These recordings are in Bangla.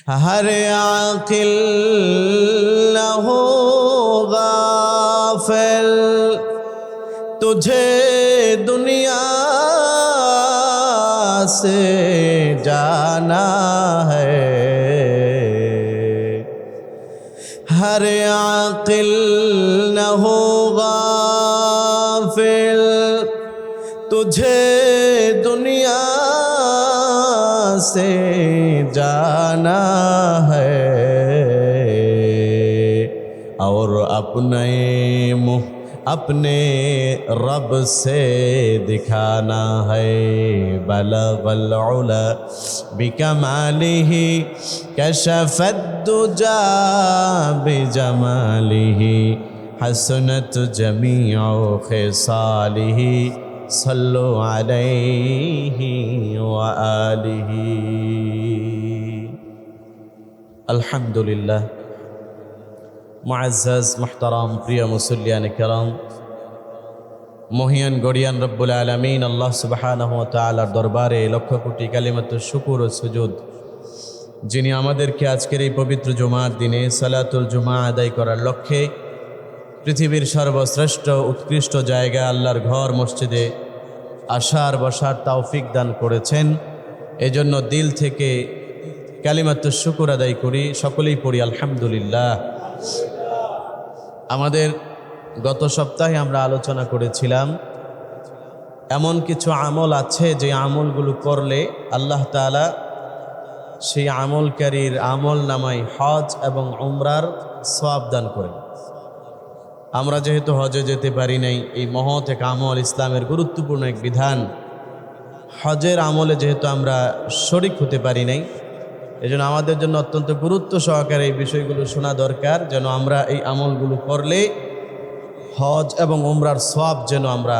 हर आकिल न हो गाफिल, तुझे दुनिया से जाना है। हर आकिल न हो गाफिल, तुझे दुनिया से जाना है। और अपने मुँह अपने रब से दिखाना है। बलगल उला बिकमालिही कशफत दुजा बिजमालिही हसनत जमीउ खिसालिही सल्लु अलैहि व आलिही। अल्हम्दुलिल्लाह। मुअज़्ज़ज़ मुहतरम प्रिय मुसल्लियान किराम, মহিয়ান গড়িয়ান রব্বুল আলামিন আল্লাহ সুবহানাহু ওয়া তাআলার দরবারে লক্ষ কোটি কালিমাতুশ শুকর ও সুজুদ, যিনি আমাদেরকে আজকের এই পবিত্র জুমার দিনে সালাতুল জুমা আদায় করার লক্ষ্যে পৃথিবীর সর্বশ্রেষ্ঠ উৎকৃষ্ট জায়গা আল্লাহর ঘর মসজিদে আসার বসার তৌফিক দান করেছেন। এজন্য দিল থেকে কালিমাতুশ শুকর আদায় করি, সকলেই পড়ি আলহামদুলিল্লাহ। আমাদের গত সপ্তাহে আমরা আলোচনা করেছিলাম এমন কিছু আমল আছে যে আমলগুলো করলে আল্লাহ তাআলা সেই আমলকারীর আমল নামায় হজ এবং উমরার সওয়াব দান করেন। আমরা যেহেতু হজে যেতে পারি নাই, এই মহৎ এক আমল, ইসলামের গুরুত্বপূর্ণ এক বিধান, হজের আমলে যেহেতু আমরা শরীক হতে পারি নাই, এজন্য আমাদের জন্য অত্যন্ত গুরুত্ব সহকারে এই বিষয়গুলো শোনা দরকার, যেন আমরা এই আমলগুলো করলে হজ এবং উমরার সওয়াব যেন আমরা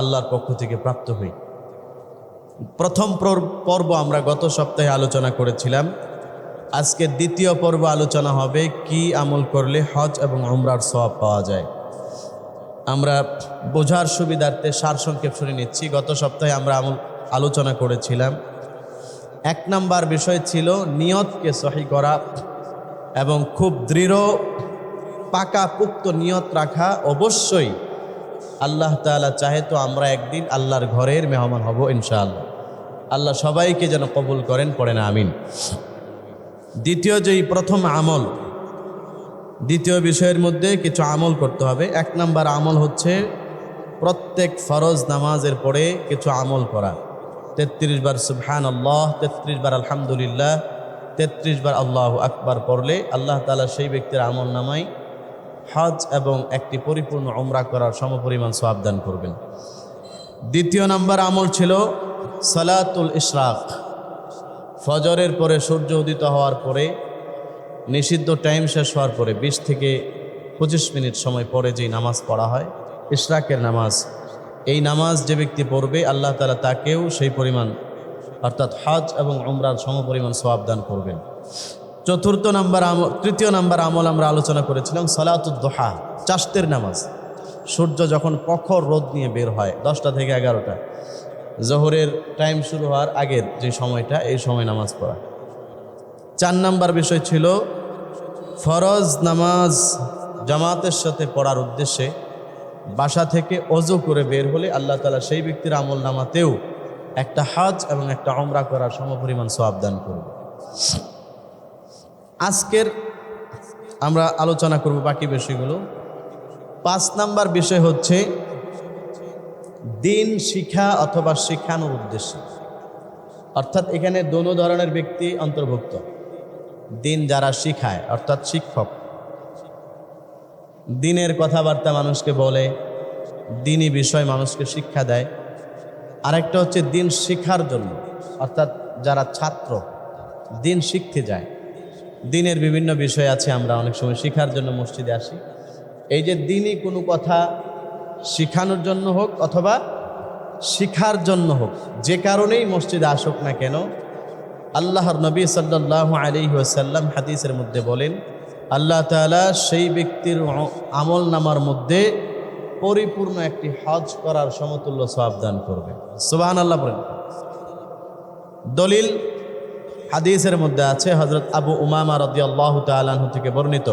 আল্লাহর পক্ষ থেকে প্রাপ্ত হই। প্রথম পর্ব আমরা গত সপ্তাহে আলোচনা করেছিলাম। আজকে দ্বিতীয় পর্ব আলোচনা হবে কি আমল করলে হজ এবং উমরার সওয়াব পাওয়া যায়। আমরা বোঝার সুবিধার্থে সারসংক্ষেপ শুনে নিচ্ছি। গত সপ্তাহে আমরা আলোচনা করেছিলাম 1 নাম্বার বিষয় ছিল নিয়তকে সহি করা এবং খুব দৃঢ় পাকা পুক্ত নিয়ত রাখা। অবশ্যই আল্লাহ তাআলা চাহে তো আমরা একদিন আল্লাহর ঘরের মেহমান হব ইনশাআল্লাহ। আল্লাহ সবাইকে যেন কবুল করেন, পড়েন আমিন। দ্বিতীয় যেই প্রথম আমল, দ্বিতীয় বিষয়ের মধ্যে কিছু আমল করতে হবে। 1 নাম্বার আমল হচ্ছে প্রত্যেক ফরজ নামাজের পরে কিছু আমল করা। 33 বার সুবহানাল্লাহ, 33 বার আলহামদুলিল্লাহ, 33 বার আল্লাহু আকবার পড়লে আল্লাহ তাআলা সেই ব্যক্তির আমল নামায় হজ এবং একটি পরিপূর্ণ উমরা করার সমপরিমাণ সওয়াব দান করবেন। দ্বিতীয় নাম্বার আমল ছিল সালাতুল ইশরাক। ফজরের পরে সূর্য উদিত হওয়ার পরে নিষিদ্ধ টাইম শেষ হওয়ার পরে 20 থেকে 25 মিনিট সময় পরে যেই নামাজ পড়া হয় ইশরাকের নামাজ, এই নামাজ যে ব্যক্তি পড়বে আল্লাহ তাআলা তাকেও সেই পরিমাণ অর্থাৎ হজ এবং উমরার সমপরিমাণ সওয়াব দান করবেন। তৃতীয় নাম্বার আমল আমরা আলোচনা করেছিলাম সালাতুদ দুহা, চাশতের নামাজ। সূর্য যখন প্রখর রোদ নিয়ে বের হয় 10টা থেকে 11টা, জোহরের টাইম শুরু হওয়ার আগের যে সময়টা, এই সময় নামাজ পড়া। 4 নাম্বার বিষয় ছিল ফরজ নামাজ জামাতের সাথে পড়ার উদ্দেশ্যে বাসা থেকে ওযু করে বের হলে আল্লাহ তাআলা সেই ব্যক্তির আমল নামাতেও একটা হজ এবং একটা উমরা করার সমপরিমাণ সওয়াব দান করবে। আজকের আমরা আলোচনা করব বাকি বিষয়গুলো। 5 নাম্বার বিষয় হচ্ছে দিন শিক্ষা অথবা শিখানোর উদ্দেশ্যে, অর্থাৎ এখানে দোনো ধরনের ব্যক্তি অন্তর্ভুক্ত। দিন যারা শিখায় অর্থাৎ শিক্ষক, দিনের কথাবার্তা মানুষকে বলে, দিনী বিষয় মানুষকে শিক্ষা দেয়। আরেকটা হচ্ছে দিন শিখার জন্য, অর্থাৎ যারা ছাত্র দিন শিখতে যায়। দিনের বিভিন্ন বিষয় আছে, আমরা অনেক সময় শিখার জন্য মসজিদে আসি। এই যে দিনই কোনো কথা শিখানোর জন্য হোক অথবা শিখার জন্য হোক, যে কারণেই মসজিদে আসুক না কেন, আল্লাহর নবী সাল্লাল্লাহু আলাইহি ওয়াসাল্লাম হাদিসের মধ্যে বলেন আল্লাহ তাআলা সেই ব্যক্তির আমল নামার মধ্যে পরিপূর্ণ একটি হজ করার সমতুল্য সওয়াব দান করবে। সুবহানাল্লাহ বলেন। দলিল হাদিসের মধ্যে আছে হযরত আবু উমামা রাদিয়াল্লাহু তাআলা আনহু থেকে বর্ণিত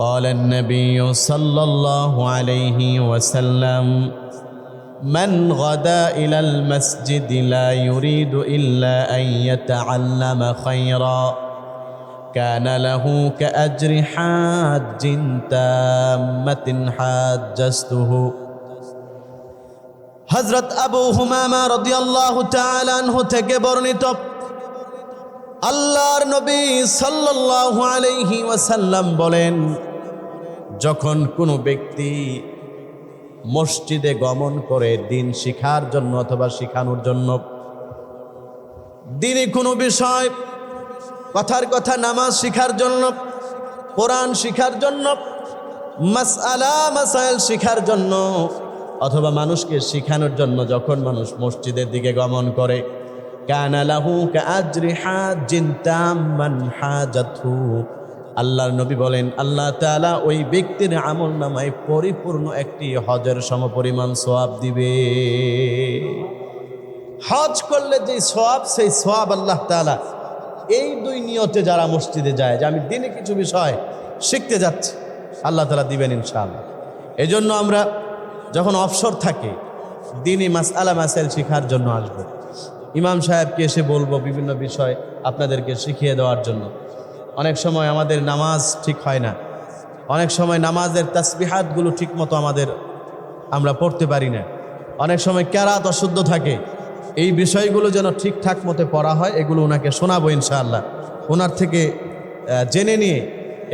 قال النبي صلى الله عليه وسلم من غدا إلى المسجد لا يريد إلا أن يتعلم خيرا كان له كأجر حاج تامة حاجزته হযরত আবু হুমামা রাদিয়াল্লাহু তাআলা আনহু থেকে বর্ণিত আল্লাহর নবী সাল্লাল্লাহু আলাইহি ওয়াসাল্লাম বলেন, যখন কোনো ব্যক্তি মসজিদে গমন করে দিন শিখার জন্য অথবা শিখানোর জন্য, দিনই কোনো বিষয়, কথার কথা নামাজ শিখার জন্য, কোরআন শিখার জন্য, মাসআলা মাসাইল শিখার জন্য অথবা মানুষকে শিখানোর জন্য যখন মানুষ মসজিদের দিকে গমন করে, কানা লাহু কাআজরি হাজ্জিন তাম্মান হাজাতহু, আল্লাহর নবী বলেন আল্লাহ তাআলা ওই ব্যক্তির আমলনামায় পরিপূর্ণ একটি হজের সমপরিমাণ সওয়াব দিবে। হজ করলে যে সওয়াব, সেই সওয়াব আল্লাহ তাআলা এই দুই নিয়তে যারা মসজিদে যায় যে আমি দিনে কিছু বিষয় শিখতে যাচ্ছি, আল্লাহ তাআলা দিবেন ইনশাআল্লাহ। এজন্য আমরা যখন অবসর থাকে দিনই মাসআলা মাসাইল শিখার জন্য আসবো, ইমাম সাহেবকে এসে বলবো বিভিন্ন বিষয় আপনাদেরকে শিখিয়ে দেওয়ার জন্য। অনেক সময় আমাদের নামাজ ঠিক হয় না, অনেক সময় নামাজের তাসবিহাতগুলো ঠিক মতো আমরা পড়তে পারি না, অনেক সময় কেরাত অশুদ্ধ থাকে। এই বিষয়গুলো যেন ঠিকঠাক মতো পড়া হয়, এগুলো ওনাকে শোনাবো ইনশাআল্লাহ। ওনার থেকে জেনে নিয়ে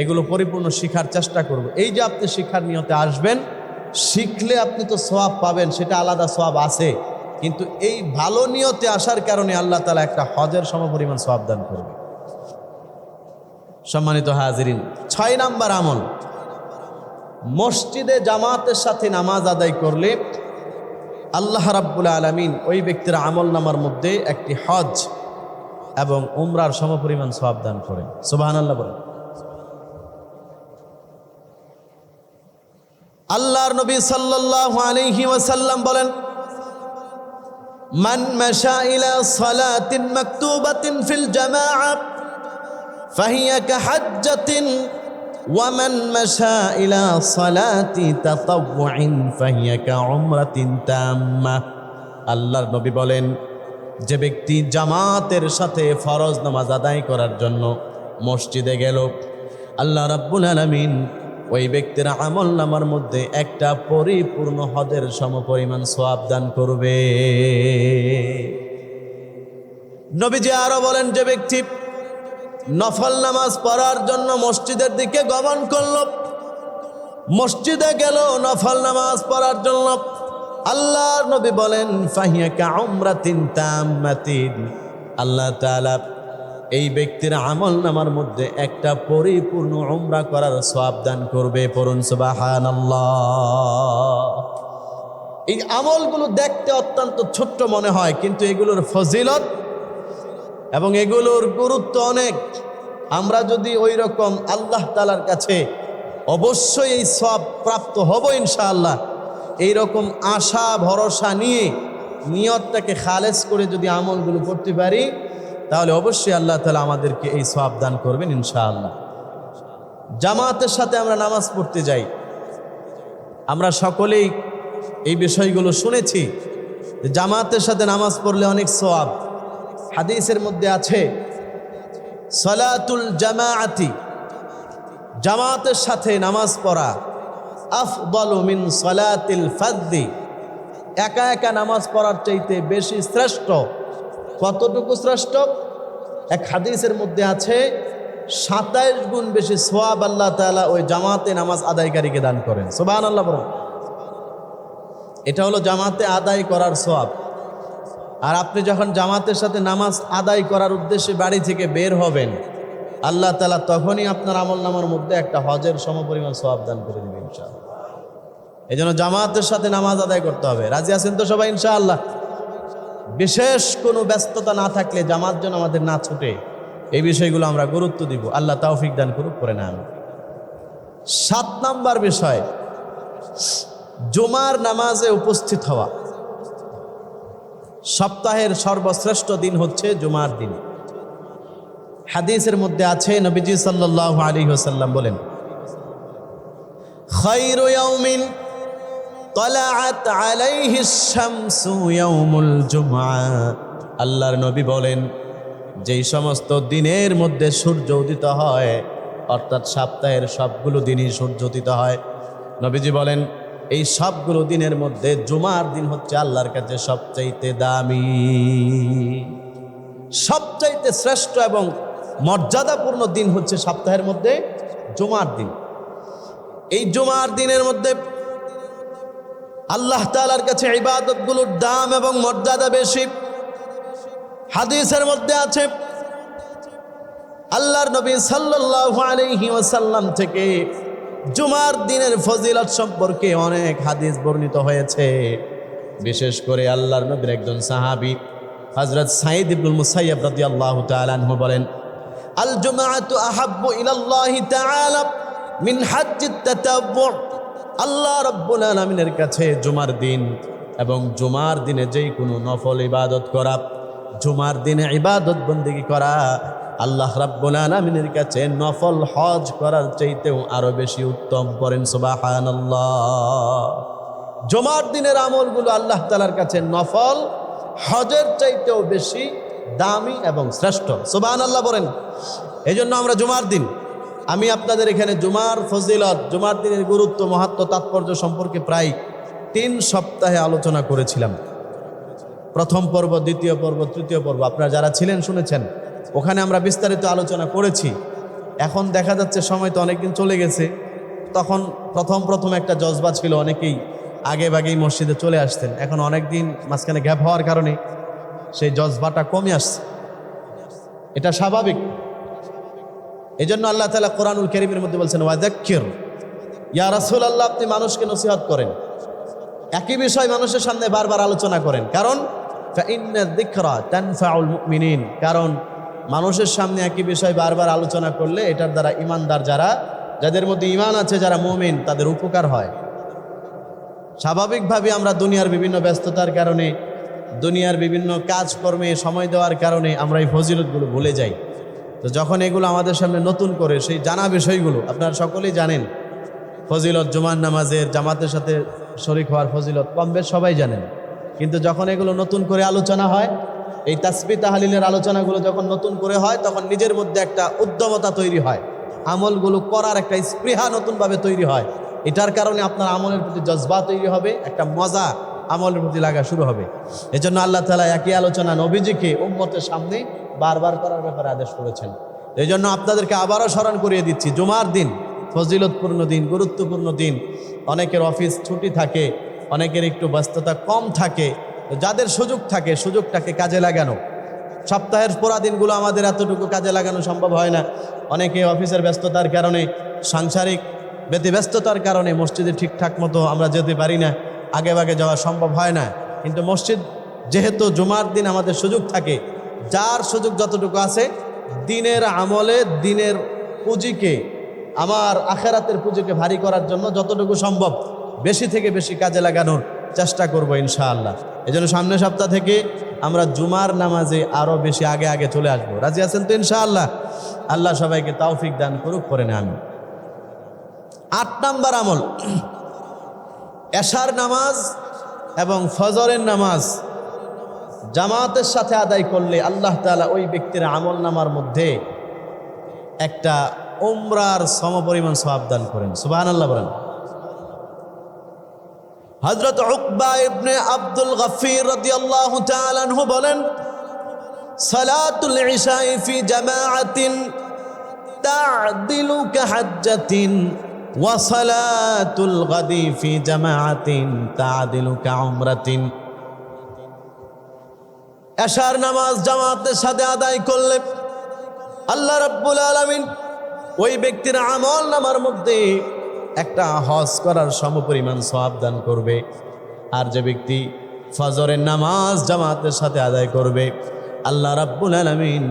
এগুলো পরিপূর্ণ শিখার চেষ্টা করব। এই যে আপনি শিক্ষার নিয়তে আসবেন, শিখলে আপনি তো সওয়াব পাবেন, সেটা আলাদা সওয়াব আছে, কিন্তু এই ভালো নিয়তে আসার কারণে আল্লাহ তাআলা একটা হজের সমপরিমাণ সওয়াব দান করবে। সম্মানিত হাজিরিন, 6 নাম্বার আমল, মসজিদে জামাতের সাথে নামাজ আদায় করলে আল্লাহ রাব্বুল আলামিন ওই ব্যক্তির আমল নামার মধ্যে একটি হজ এবং উমরার সমপরিমাণ সওয়াব দান করেন। সুবহানাল্লাহ বলেন। আল্লাহর নবী সাল্লাল্লাহু আলাইহি ওয়াসাল্লাম বলেন, মান মাশা ইলা সালাতিন মাকতুবাতিন ফিল জামাআহ ফাহিয়া কাহাজ্জাতিন ওয়া মান মাশা ইলা সালাতি তাতাওউইন ফাহিয়া কাউমরাতিন তাম্মাহ। আল্লাহর নবী বলেন, যে ব্যক্তি জামাতের সাথে ফরজ নামাজ আদায় করার জন্য মসজিদে গেল, আল্লাহ রাব্বুল আলামিন ওই ব্যক্তির আমল নামার মধ্যে একটা পরিপূর্ণ হজের সমপরিমাণ সওয়াব দান করবে। নবীজি আরো বলেন, যে ব্যক্তি নফল নামাজ পড়ার জন্য মসজিদের দিকে গমন করল, মসজিদে গেল নফল নামাজ পড়ার জন্য, আল্লাহর নবী বলেন ফাহিয়া কাউমরাতিন তাম্মাতিন, আল্লাহ তাআলা এই ব্যক্তির আমল নামার মধ্যে একটা পরিপূর্ণ উমরা করার সওয়াব দান করবে। পড়ুন সুবহানাল্লাহ। এই আমলগুলো দেখতে অত্যন্ত ছোট্ট মনে হয়, কিন্তু এগুলোর ফজিলত এবং এগুলোর গুরুত্ব অনেক। আমরা যদি ওই রকম আল্লাহ তাআলার কাছে অবশ্যই এই সওয়াব প্রাপ্ত হব ইনশাআল্লাহ, এই রকম আশা ভরসা নিয়ে নিয়তটাকে খালেস করে যদি আমলগুলো করতে পারি, তাহলে অবশ্যই আল্লাহ তাআলা আমাদেরকে এই সওয়াব দান করবেন ইনশাআল্লাহ। জামাতের সাথে আমরা নামাজ পড়তে যাই, আমরা সকলেই এই বিষয়গুলো শুনেছি যে জামাতের সাথে নামাজ পড়লে অনেক সওয়াব। হাদিসের মধ্যে আছে সালাতুল জামাআতি, জামাতের সাথে নামাজ পড়া আফদালু মিন সালাতিল ফাযযি, একা একা নামাজ পড়ার চাইতে বেশি শ্রেষ্ঠ। কতটুকু শ্রেষ্ঠ? এক হাদিসের মধ্যে আছে 27 গুণ বেশি সওয়াব আল্লাহ তাআলা ওই জামাতে নামাজ আদায়কারীকে দান করেন। সুবহানাল্লাহ বলেন। এটা হলো জামাতে আদায় করার সওয়াব। আর আপনি যখন জামাতের সাথে নামাজ আদায় করার উদ্দেশ্যে বাড়ি থেকে বের হবেন, আল্লাহ তাআলা তখনই আপনার আমলনামার মধ্যে একটা হজের সমপরিমাণ সওয়াব দান করে দিবেন ইনশাআল্লাহ। এই জন্য জামাতের সাথে নামাজ আদায় করতে হবে। রাজি আছেন তো সবাই ইনশাআল্লাহ? বিশেষ কোনো ব্যস্ততা না থাকলে জামাত যেন আমাদের না ছুটে, এই বিষয়গুলো আমরা গুরুত্ব দিব। আল্লাহ তৌফিক দান করুক, করে নেন। 7 নাম্বার বিষয়, জুমার নামাজে উপস্থিত হওয়া। সপ্তাহের সর্বশ্রেষ্ঠ দিন হচ্ছে জুমার দিন। হাদিসের মধ্যে আছে, নবীজি সাল্লাল্লাহু আলাইহি ওয়াসাল্লাম বলেন, খায়রু ইয়াউমিন তালাআত আলাইহিস শামসু ইয়াউমুল জুমআ। আল্লাহর নবী বলেন, যেই সমস্ত দিনের মধ্যে সূর্য উদিত হয়, অর্থাৎ সপ্তাহের সবগুলো দিনই সূর্য উদিত হয়, নবীজি বলেন এই সবগুলো দিনের মধ্যে জুমার দিন হচ্ছে আল্লাহর কাছে সবচাইতে দামি, সবচাইতে শ্রেষ্ঠ এবং মর্যাদাপূর্ণ দিন হচ্ছে সপ্তাহের মধ্যে জুমার দিন। এই জুমার দিনের মধ্যে আল্লাহ তাআলার কাছে ইবাদতগুলোর দাম এবং মর্যাদা বেশি। হাদিসের মধ্যে আছে, আল্লাহর নবী সাল্লাল্লাহু আলাইহি ওয়াসাল্লাম থেকে জুমার দিনের ফজিলত সম্পর্কে অনেক হাদিস বর্ণিত হয়েছে। বিশেষ করে আল্লাহর নবীর একজন সাহাবী হযরত সাঈদ ইবনুল মুসাইয়্যিব রাদিয়াল্লাহু তাআলা আনহু বলেন, আল জুমআতু আহাব্বু ইলাল্লাহি তাআলা মিন হাজ্জিত তাতাব্বু। আল্লাহ রাব্বুল আলামিনের কাছে জুমার দিন এবং জুমার দিনে যেই কোনো নফল ইবাদত করা, জুমার দিনে ইবাদত বন্দেগী করা আল্লাহ রাব্বুল আলামিনের কাছে নফল হজ করার চাইতেও আরো বেশি উত্তম। পড়েন সুবহানাল্লাহ। জুমার দিনের আমলগুলো আল্লাহ তাআলার কাছে নফল হজের চাইতেও বেশি দামি এবং শ্রেষ্ঠ। সুবহানাল্লাহ বলেন। এই জন্য আমরা জুমার দিন, আমি আপনাদের এখানে জুমার ফজিলত, জুমার দিনের গুরুত্ব, মাহাত্ম্য, তাৎপর্য সম্পর্কে প্রায় 3 সপ্তাহে আলোচনা করেছিলাম। প্রথম পর্ব, দ্বিতীয় পর্ব, তৃতীয় পর্ব আপনারা যারা ছিলেন শুনেছেন, ওখানে আমরা বিস্তারিত আলোচনা করেছি। এখন দেখা যাচ্ছে সময় তো অনেকদিন চলে গেছে। তখন প্রথম একটা জজবা ছিল, অনেকেই আগে ভাগেই মসজিদে চলে আসতেন। এখন অনেকদিন মাঝখানে গ্যাপ হওয়ার কারণে সেই জজবাটা কমে আসছে, এটা স্বাভাবিক। এই জন্য আল্লাহ তাআলা কোরআনুল কারীমের মধ্যে বলছেন, ওয়াযাক্কির ইয়া রাসূলুল্লাহ, আপনি মানুষকে নসিহত করেন, একই বিষয় মানুষের সামনে বারবার আলোচনা করেন। কারণ ফাইন্না যিকরা তানফাউল মুমিনিন, কারণ মানুষের সামনে একই বিষয় বারবার আলোচনা করলে এটার দ্বারা ইমানদার যাদের মধ্যে ঈমান আছে, যারা মুমিন, তাদের উপকার হয়। স্বাভাবিকভাবে আমরা দুনিয়ার বিভিন্ন ব্যস্ততার কারণে, দুনিয়ার বিভিন্ন কাজকর্মে সময় দেওয়ার কারণে আমরা এই ফজিলতগুলো ভুলে যাই। তো যখন এগুলো আমাদের সামনে নতুন করে সেই জানা বিষয়গুলো, আপনারা সকলেই জানেন ফজিলত, জুমার নামাজের জামাতের সাথে শরীক হওয়ার ফজিলত কম বেশ সবাই জানেন। কিন্তু যখন এগুলো নতুন করে আলোচনা হয়, এই তাসবিহ তাহলিলের আলোচনাগুলো যখন নতুন করে হয়, তখন নিজের মধ্যে একটা উদ্যমতা তৈরি হয়, আমলগুলো করার একটা স্পৃহা নতুনভাবে তৈরি হয়। এটার কারণে আপনার আমলের প্রতি জজবা তৈরি হবে, একটা মজা আমলের প্রতি লাগা শুরু হবে। এজন্য আল্লাহ তাআলা একই আলোচনা নবীজিকে উম্মতের সামনে বারবার করার ব্যাপারে আদেশ করেছেন। এই জন্য আপনাদেরকে আবারও স্মরণ করিয়ে দিচ্ছি, জুমার দিন ফজিলতপূর্ণ দিন, গুরুত্বপূর্ণ দিন। অনেকের অফিস ছুটি থাকে, অনেকের একটু ব্যস্ততা কম থাকে। যাদের সুযোগ থাকে, সুযোগটাকে কাজে লাগানো। সপ্তাহের পুরা দিনগুলো আমাদের এতটুকু কাজে লাগানো সম্ভব হয় না। অনেকে অফিসের ব্যস্ততার কারণে, সাংসারিক ব্যতিব্যস্ততার কারণে মসজিদে ঠিকঠাক মতো আমরা যেতে পারি না, আগে ভাগে যাওয়া সম্ভব হয় না। কিন্তু মসজিদ যেহেতু জুমার দিন আমাদের সুযোগ থাকে, যার সুযোগ যতটুকু আছে, দিনের আমলে, দিনের পুঁজিকে, আমার আখেরাতের পুঁজিকে ভারী করার জন্য যতটুকু সম্ভব বেশি থেকে বেশি কাজে লাগানোর চেষ্টা করব ইনশাআল্লাহ। এই জন্য সামনের সপ্তাহ থেকে আমরা জুমার নামাজে আরও বেশি আগে চলে আসবো। রাজি আছেন তো ইনশাআল্লাহ? আল্লাহ সবাইকে তৌফিক দান করুক, করে না আমি। 8 নম্বর আমল, এশার নামাজ এবং ফজরের নামাজ জামাতের সাথে আদায় করলে আল্লাহ তাআলা ওই ব্যক্তির আমল নামার মধ্যে একটা উমরার সমপরিমাণ সওয়াব দান করেন। সুবহানাল্লাহ বলেন। হযরত উকবা ইবনে আব্দুল গফির রাদিয়াল্লাহু তাআলা আনহু বলেন, সালাতুল ইশাই ফি জামাআতিন তা'দিলু কাহাজ্জাতিন ওয়া সালাতুল গাদি ফি জামাআতিন তা'দিলু কাউমরাতিন। এশার নামাজ জামাতের সাথে আদায় করলে আল্লাহ রাব্বুল আলামিন ওই ব্যক্তির আমল নামার মধ্যে একটা হজ করার সমপরিমাণ সওয়াব দান করবে। আর যে ব্যক্তি ফজরের নামাজ জামাতের সাথে আদায় করবে, আল্লাহ রাব্বুল আলামিন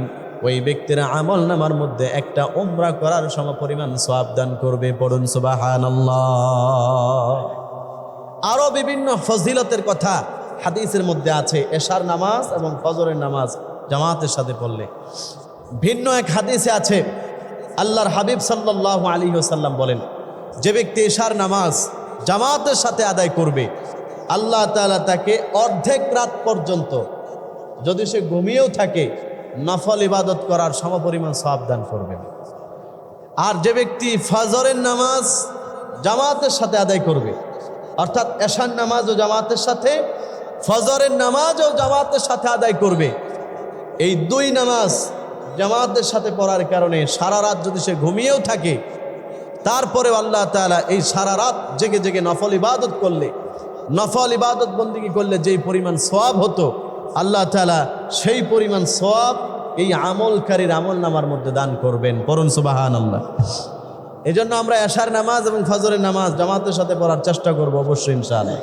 ওই ব্যক্তির আমল নামার মধ্যে একটা উমরা করার সমপরিমাণ সওয়াব দান করবে। পড়ুন সুবহানাল্লাহ। আরও বিভিন্ন ফজিলতের কথা হাদিসের মধ্যে আছে এশার নামাজ এবং ফজরের নামাজ জামাতের সাথে পড়লে। ভিন্ন এক হাদিসে আছে, আল্লাহর হাবিব সাল্লাল্লাহু আলাইহি ওয়াসাল্লাম বলেন, যে ব্যক্তি এশার নামাজ জামাতের সাথে আদায় করবে, আল্লাহ তাআলা তাকে অর্ধেক রাত পর্যন্ত যদি সে ঘুমিয়েও থাকে নফল ইবাদত করার সমপরিমাণ সওয়াব দান করবেন। আর যে ব্যক্তি ফজরের নামাজ জামাতের সাথে আদায় করবে, অর্থাৎ এশার নামাজও জামাতের সাথে, ফজরের নামাজও জামাতের সাথে আদায় করবে, এই দুই নামাজ জামাতের সাথে পড়ার কারণে সারা রাত যদি সে ঘুমিয়েও থাকে, তারপরেও আল্লাহ তাআলা এই সারা রাত জেগে জেগে নফল ইবাদত করলে, নফল ইবাদত বন্দেগী করলে যেই পরিমাণ সওয়াব হতো, আল্লাহ তাআলা সেই পরিমাণ সওয়াব এই আমলকারীর আমল নামার মধ্যে দান করবেন। পড়ুন সুবহানাল্লাহ। এই জন্য আমরা এশার নামাজ এবং ফজরের নামাজ জামাতের সাথে পড়ার চেষ্টা করব অবশ্যই ইনশাআল্লাহ।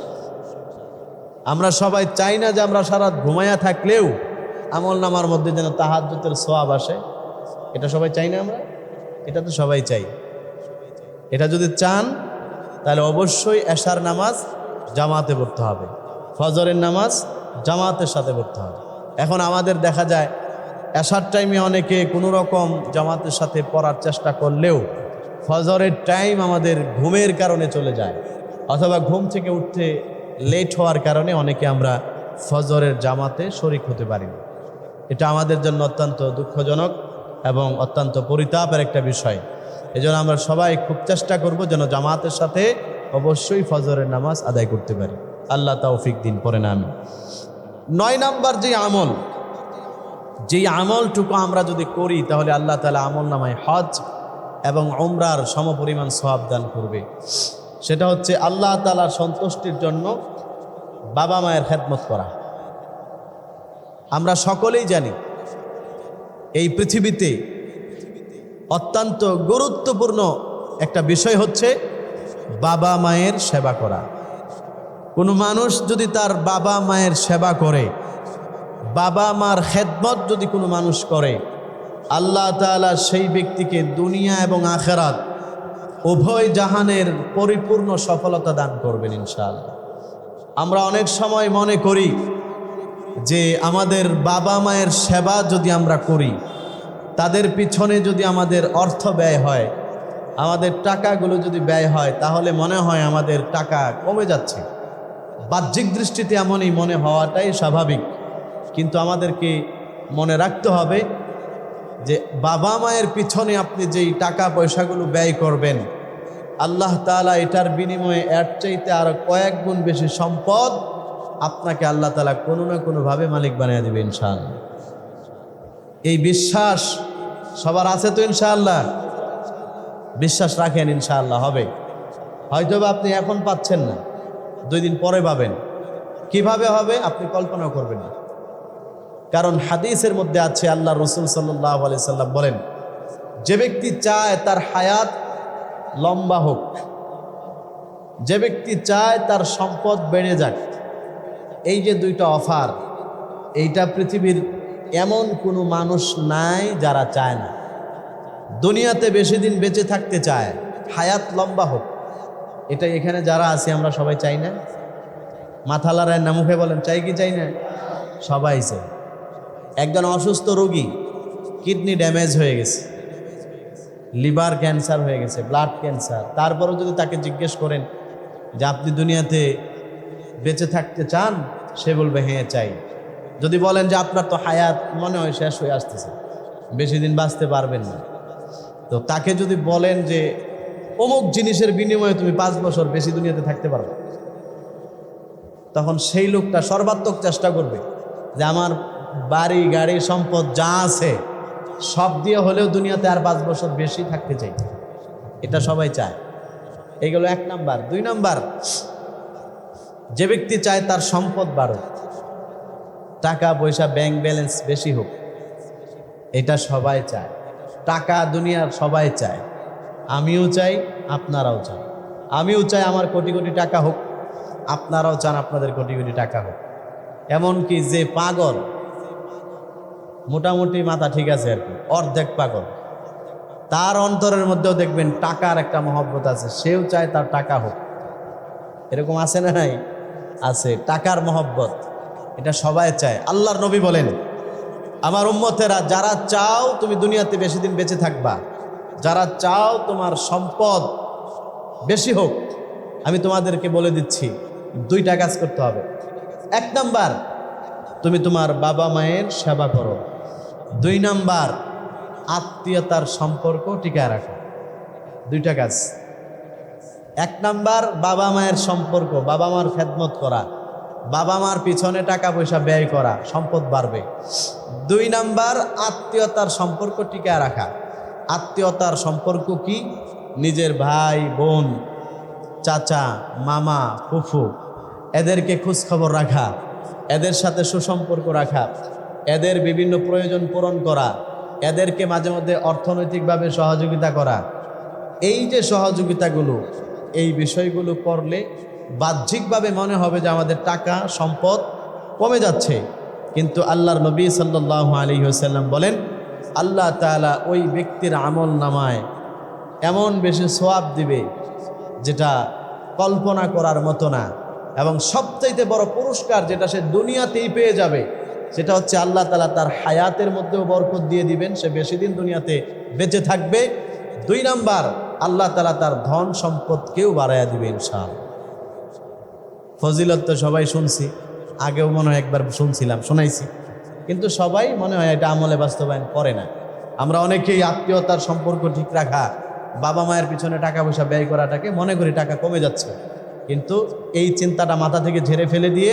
আমরা সবাই চাই না যে আমরা সারা রাত ঘুমায়া থাকলেও আমল নামার মধ্যে যেন তাহাজ্জুদের সওয়াব আসে, এটা সবাই চাই না আমরা? এটা তো সবাই চাই। এটা যদি চান তাহলে অবশ্যই এশার নামাজ জামাতে পড়তে হবে, ফজরের নামাজ জামাতের সাথে পড়তে হবে। এখন আমাদের দেখা যায় এশার টাইমে অনেকে কোনো রকম জামাতের সাথে পড়ার চেষ্টা করলেও ফজরের টাইম আমাদের ঘুমের কারণে চলে যায়, অথবা ঘুম থেকে উঠতে লেট হওয়ার কারণে অনেকে আমরা ফজরের জামাতে শরিক হতে পারি না। এটা আমাদের জন্য অত্যন্ত দুঃখজনক এবং অত্যন্ত পরিতাপের একটা বিষয়। এজন্য আমরা সবাই খুব চেষ্টা করব যেন জামাতের সাথে অবশ্যই ফজরের নামাজ আদায় করতে পারি। আল্লাহ তৌফিক দিন। পড়ে না আমি 9 নাম্বার যেই আমলটুকু আমরা যদি করি তাহলে আল্লাহ তাআলা আমল নামায় হজ এবং উমরার সমপরিমাণ সওয়াব দান করবে, সেটা হচ্ছে আল্লাহ তাআলার সন্তুষ্টির জন্য বাবা মায়ের খেদমত করা। আমরা সকলেই জানি এই পৃথিবীতে অত্যন্ত গুরুত্বপূর্ণ একটা বিষয় হচ্ছে বাবা মায়ের সেবা করা। কোনো মানুষ যদি তার বাবা মায়ের সেবা করে, বাবা মার খেদমত যদি কোনো মানুষ করে, আল্লাহ তাআলা সেই ব্যক্তিকে দুনিয়া এবং আখিরাত উভয় জাহানের পরিপূর্ণ সফলতা দান করবেন ইনশাআল্লাহ। আমরা অনেক সময় মনে করি যে আমাদের বাবা মায়ের সেবা যদি আমরা করি, তাদের পিছনে যদি আমাদের অর্থ ব্যয় হয়, আমাদের টাকাগুলো যদি ব্যয় হয়, তাহলে মনে হয় আমাদের টাকা কমে যাচ্ছে। বাহ্যিক দৃষ্টিতে এমনই মনে হওয়াটাই স্বাভাবিক, কিন্তু আমাদেরকে মনে রাখতে হবে যে বাবা মায়ের পিছনে আপনি যেই টাকা পয়সাগুলো ব্যয় করবেন, আল্লাহ তাআলা এটার বিনিময়ে এর চাইতে আরো কয়েক গুণ বেশি সম্পদ আপনাকে আল্লাহ তাআলা কোনো না কোনোভাবে মালিক বানিয়ে দেবে ইনশাআল্লাহ। এই বিশ্বাস সবার আছে তো ইনশাআল্লাহ? বিশ্বাস রাখেন, ইনশাআল্লাহ হবে। হয়তো আপনি এখন পাচ্ছেন না, 2 দিন পরে পাবেন। কিভাবে হবে আপনি কল্পনা করবেন না। কারণ হাদিসের মধ্যে আছে, আল্লাহ রাসূল সাল্লাল্লাহু আলাইহি সাল্লাম বলেন, যে ব্যক্তি চায় তার হায়াত লম্বা হোক, যে ব্যক্তি চায় তার সম্পদ বেড়ে যাক, এই যে 2টা অফার, এইটা পৃথিবীর এমন কোনো মানুষ নাই যারা চায় না। দুনিয়াতে বেশি দিন বেঁচে থাকতে চায়, হায়াত লম্বা হোক, এটা এখানে যারা আছি আমরা সবাই চাই না? মাথা লড়ায় না মুখে বলেন, চাই কি চাই না? সবাই চাই। একজন অসুস্থ রোগী, কিডনি ড্যামেজ হয়ে গেছে, লিভার ক্যান্সার হয়ে গেছে, ব্লাড ক্যান্সার, তারপরেও যদি তাকে জিজ্ঞেস করেন যে আপনি দুনিয়াতে বেঁচে থাকতে চান, সে বলবে হ্যাঁ চাই। যদি বলেন যে আপনার তো হায়াত মনে হয় শেষ হয়ে আসতেছে, বেশি দিন বাঁচতে পারবেন না, তো তাকে যদি বলেন যে অমুক জিনিসের বিনিময়ে তুমি 5 বছর বেশি দুনিয়াতে থাকতে পারবে, তখন সেই লোকটা সর্বাত্মক চেষ্টা করবে যে আমার বাড়ি গাড়ি সম্পদ যা আছে সব দিয়ে হলেও দুনিয়াতে আর 5 বছর বেশি থাকতে চাই। এটা সবাই চায়। এইগুলো 1 নাম্বার। 2 নাম্বার, যে ব্যক্তি চায় তার সম্পদ বাড়ুক, টাকা পয়সা ব্যাংক ব্যালেন্স বেশি হোক, এটা সবাই চায়। টাকা দুনিয়ার সবাই চায়, আমিও চাই, আপনারাও চান। আমিও চাই আমার কোটি কোটি টাকা হোক, আপনারাও চান আপনাদের কোটি কোটি টাকা হোক। এমনকি যে পাগল, মোটামুটি মাথা ঠিক আছে আর কি, অর্ধেক পাগল, তার অন্তরের মধ্যেও দেখবেন টাকার একটা মহব্বত আছে, সেও চায় তার টাকা হোক। এরকম আছে না নাই? আছে। টাকার মহব্বত এটা সবাই চায়। আল্লাহর নবী বলেন, আমার উম্মতেরা, যারা চাও তুমি দুনিয়াতে বেশি দিন বেঁচে থাকবা, যারা চাও তোমার সম্পদ বেশি হোক, আমি তোমাদেরকে বলে দিচ্ছি দুইটা কাজ করতে হবে। এক নাম্বার, তুমি তোমার বাবা মায়ের সেবা করো। দুই নাম্বার, আত্মীয়তার সম্পর্ক টিকায় রাখো। দুইটা কাজ। এক নাম্বার, বাবা মায়ের সম্পর্ক, বাবা মার খেদমত করা, বাবা মার পিছনে টাকা পয়সা ব্যয় করা, সম্পদ বাড়বে। দুই নাম্বার, আত্মীয়তার সম্পর্ক টিকায় রাখা। আত্মীয়তার সম্পর্ক কি? নিজের ভাই বোন, চাচা, মামা, ফুফু, এদেরকে খোঁজখবর রাখা, এদের সাথে সুসম্পর্ক রাখা, এদের বিভিন্ন প্রয়োজন পূরণ করা, এদেরকে মাঝে মধ্যে অর্থনৈতিকভাবে সহযোগিতা করা। এই যে সহযোগিতাগুলো, এই বিষয়গুলো করলে বাহ্যিকভাবে মনে হবে যে আমাদের টাকা সম্পদ কমে যাচ্ছে, কিন্তু আল্লাহর নবী সাল্লাল্লাহু আলাইহি ওয়াসাল্লাম বলেন, আল্লাহ তাআলা ওই ব্যক্তির আমল নামায় এমন বেশি সওয়াব দিবে যেটা কল্পনা করার মতো না। এবং সবচাইতে বড় পুরস্কার যেটা সে দুনিয়াতেই পেয়ে যাবে, সেটা হচ্ছে আল্লাহ তাআলা তার হায়াতের মধ্যেও বরকত দিয়ে দিবেন, সে বেশি দিন দুনিয়াতে বেঁচে থাকবে। দুই নাম্বার, আল্লাহ তাআলা তার ধন সম্পদকেও বাড়াইয়া দিবে ইনশাআল্লাহ। ফজিলত তো সবাই শুনছি, আগেও মনে হয় একবার শুনছিলাম, শোনাইছি, কিন্তু সবাই মনে হয় এটা আমলে বাস্তবায়ন করে না। আমরা অনেকেই আত্মীয়তার সম্পর্ক ঠিক রাখা, বাবা মায়ের পিছনে টাকা পয়সা ব্যয় করাটাকে মনে করি টাকা কমে যাচ্ছে, কিন্তু এই চিন্তাটা মাথা থেকে ঝেড়ে ফেলে দিয়ে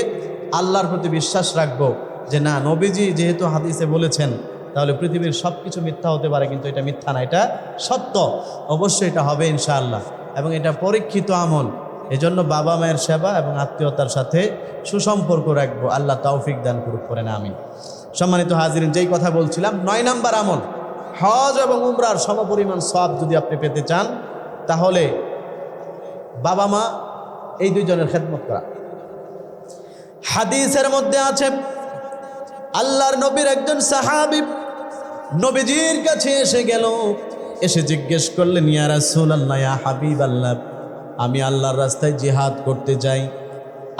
আল্লাহর প্রতি বিশ্বাস রাখবো যে না, নবীজি যেহেতু হাদিসে বলেছেন, তাহলে পৃথিবীর সব কিছু মিথ্যা হতে পারে, কিন্তু এটা মিথ্যা না, এটা সত্য, অবশ্যই এটা হবে ইনশাআল্লাহ। এবং এটা পরীক্ষিত আমল। এজন্য বাবা মায়ের সেবা এবং আত্মীয়তার সাথে সুসম্পর্ক রাখবো। আল্লাহ তৌফিক দান করুক, করেন আমিন। সম্মানিত হাজিরিন, যেই কথা বলছিলাম, 9 নাম্বার আমল, হজ এবং উমরার সমপরিমাণ সওয়াব যদি আপনি পেতে চান, তাহলে বাবা মা এই দুইজনের খেদমত করা। হাদিসের মধ্যে আছে, আল্লাহর নবীর একজন সাহাবী নবীজির কাছে এসে গেল, এসে জিজ্ঞেস করলেন, ইয়া রাসূলুল্লাহ, ইয়া হাবিবাল্লাহ, আমি আল্লাহর রাস্তায় জিহাদ করতে চাই,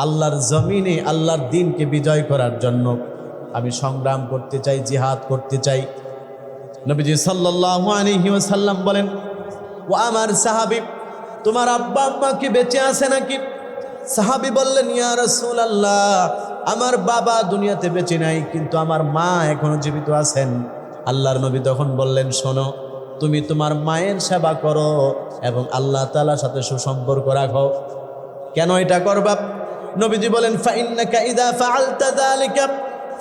আল্লাহর জমিনে আল্লাহর দ্বীনকে বিজয় করার জন্য আমি সংগ্রাম করতে চাই, জিহাদ করতে চাই। নবীজি সাল্লাল্লাহু আলাইহি ওয়াসাল্লাম বলেন, ও আমার সাহাবী, তোমার আব্বা আম্মা কি বেঁচে আছে নাকি? সাহাবী বললেন, ইয়া রাসূলুল্লাহ, আমার বাবা দুনিয়াতে বেঁচে নাই, কিন্তু আমার মা এখনো জীবিত আছেন। আল্লাহর নবী তখন বললেন, শোনো, তুমি তোমার মায়ের সেবা করো এবং আল্লাহ তাআলার সাথে সুসম্পর্ক রাখো। কেন এটা করবা? নবীজি বলেন, ফাইন্নাকা ইযা ফাআলতা যালিকা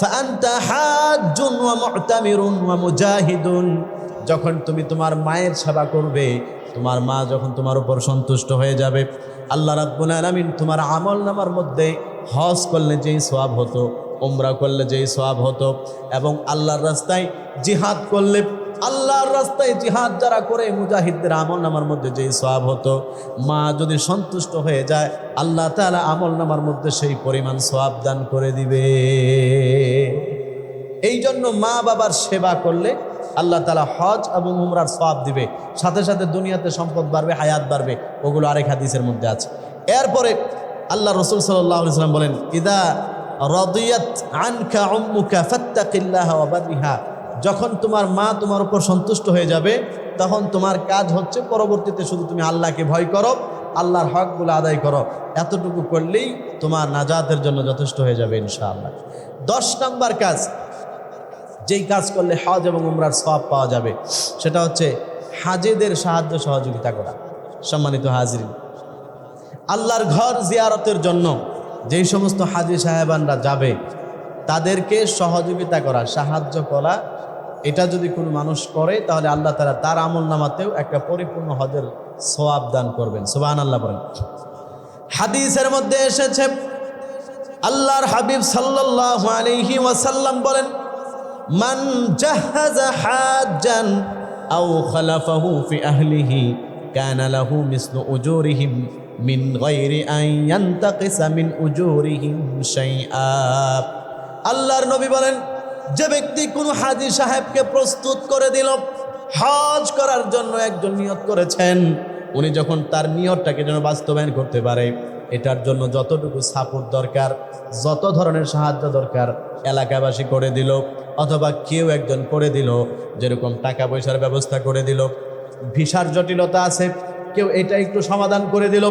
ফাআনতা হাজ্জুন ওয়া মু'তামিরুন ওয়া মুজাহিদুন। যখন তুমি তোমার মায়ের সেবা করবে, তোমার মা যখন তোমার উপর সন্তুষ্ট হয়ে যাবে, আল্লাহ রাব্বুল আলামিন তোমার আমল নামার মধ্যে হজ করলে যেই সওয়াব হতো, উমরা করলে যেই সওয়াব হতো, এবং আল্লাহর রাস্তায় জিহাদ করলে, আল্লাহর রাস্তায় জিহাদ যারা করে মুজাহিদদের আমল নামার মধ্যে যেই সওয়াব হতো, মা যদি সন্তুষ্ট হয়ে যায়, আল্লাহ তাআলা আমল নামার মধ্যে সেই পরিমাণ সওয়াব দান করে দিবে। এই জন্য মা বাবার সেবা করলে আল্লাহ তাআলা হজ এবং উমরার সওয়াব দিবে, সাথে সাথে দুনিয়াতে সম্পদ বাড়বে, হায়াত বাড়বে। ওগুলো আরেক হাদিসের মধ্যে আছে। এরপরে আল্লাহ রাসূল সাল্লাল্লাহু আলাইহি ওয়াসাল্লাম বলেন, ইদা রাদিয়াত আনকা উম্মুকা ফাত্তাকিল্লাহা ওয়া বাররিহা। যখন তোমার মা তোমার উপর সন্তুষ্ট হয়ে যাবে, তখন তোমার কাজ হচ্ছে পরবর্তীতে শুধু তুমি আল্লাহকে ভয় করো, আল্লাহর হকগুলো আদায় করো। এতটুকু করলেই তোমার নাজাতের জন্য যথেষ্ট হয়ে যাবে ইনশাআল্লাহ। 10 নাম্বার কাজ, যেই কাজ করলে হজ এবং উমরার সওয়াব পাওয়া যাবে, সেটা হচ্ছে হাজীদের সাহায্য সহযোগিতা করা। সম্মানিত হাজিরিন, আল্লাহর ঘর জিয়ারতের জন্য যেই সমস্ত হাজী সাহেবানরা যাবে, তাদেরকে সহযোগিতা করা, সাহায্য করা, এটা যদি কোনো মানুষ করে, তাহলে আল্লাহ তাআলা তার আমল নামাতেও একটা পরিপূর্ণ হজের সওয়াব দান করবেন। সুবহানাল্লাহ বলেন। হাদিসের মধ্যে এসেছে, আল্লাহর হাবিব সাল্লাল্লাহু আলাইহি ওয়াসাল্লাম বলেন, মান জাহাজা হাজ্জান আও খালাফাহু ফি আহলিহি কানা লাহু মিসলু উজুরিহিম মিন গায়রি আন ইয়ান্তাকিসা মিন উজুরিহিম শাইআ। আল্লাহর নবী বলেন, যে ব্যক্তি কোনো হাজী সাহেবকে প্রস্তুত করে দিল, হজ করার জন্য একজন নিয়ত করেছেন, উনি যখন তার নিয়তটাকে যেন বাস্তবায়ন করতে পারে, এটার জন্য যতটুকু সাপোর্ট দরকার, যত ধরনের সাহায্য দরকার, এলাকাবাসী করে দিল, অথবা কেউ একজন করে দিল, যেরকম টাকা পয়সার ব্যবস্থা করে দিল, ভিসার জটিলতা আছে, কেউ এটা একটু সমাধান করে দিল,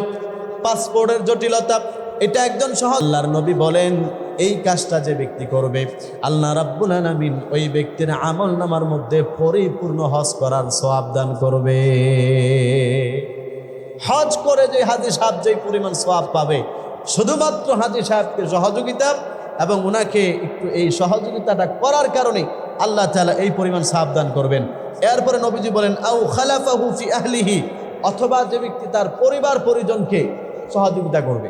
পাসপোর্টের জটিলতা, এটা একজন সহজ। আল্লাহর নবী বলেন এই কাজটা যে ব্যক্তি করবে, আল্লাহ রাব্বুল আলামিন ওই ব্যক্তির আমল নামার মধ্যে পরিপূর্ণ হজ করার সওয়াব দান করবে। হজ করে যে হাজী সাহেব যে পরিমাণ সওয়াব পাবে, শুধুমাত্র হাজী সাহেবকে সহযোগিতা এবং ওনাকে একটু এই সহযোগিতাটা করার কারণে আল্লাহ তাআলা এই পরিমাণ সওয়াব দান করবেন। এরপরে নবীজি বলেন আও খালাফাহু ফি আহলিহি, অথবা যে ব্যক্তি তার পরিবার পরিজনকে সহযোগিতা করবে।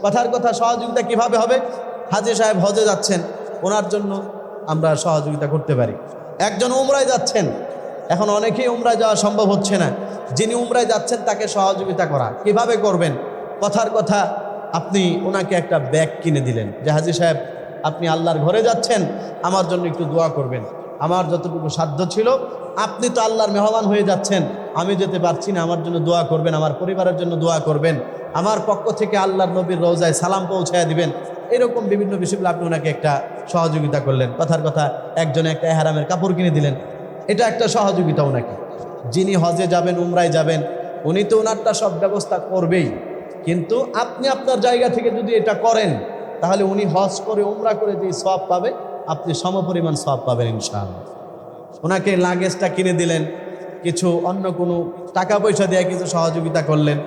কথার কথা, সহযোগিতা কিভাবে হবে? হাজী সাহেব হজে যাচ্ছেন, ওনার জন্য আমরা সহযোগিতা করতে পারি। একজন উমরায় যাচ্ছেন, এখন অনেকেই উমরায় যাওয়া সম্ভব হচ্ছে না, যিনি উমরায় যাচ্ছেন তাকে সহযোগিতা করা কিভাবে করবেন? কথার কথা, আপনি ওনাকে একটা ব্যাগ কিনে দিলেন যে হাজী সাহেব আপনি আল্লাহর ঘরে যাচ্ছেন, আমার জন্য একটু দোয়া করবেন, আমার যতটুকু সাধ্য ছিল, আপনি তো আল্লাহর মেহমান হয়ে যাচ্ছেন, আমি যেতে পারছি না, আমার জন্য দোয়া করবেন, আমার পরিবারের জন্য দোয়া করবেন, আমার পক্ষ থেকে আল্লাহর নবীর রওজায় সালাম পৌঁছায় দিবেন। এরকম বিভিন্ন বিষয়গুলো আপনি ওনাকে একটা সহযোগিতা করলেন। কথার কথা, একজনে একটা এহরামের কাপড় কিনে দিলেন, এটা একটা সহযোগিতা ওনাকে। যিনি হজে যাবেন, উমরায় যাবেন, উনি তো ওনারটা সব ব্যবস্থা করবেই, কিন্তু আপনি আপনার জায়গা থেকে যদি এটা করেন, তাহলে উনি হজ করে উমরা করে যে সওয়াব পাবে, আপনি সমপরিমাণ সওয়াব পাবেন ইনশাআল্লাহ। ওনাকে লাগেজটা কিনে দিলেন, কিছু অন্য কোনো টাকা পয়সা দিয়ে কিছু সহযোগিতা করলেন,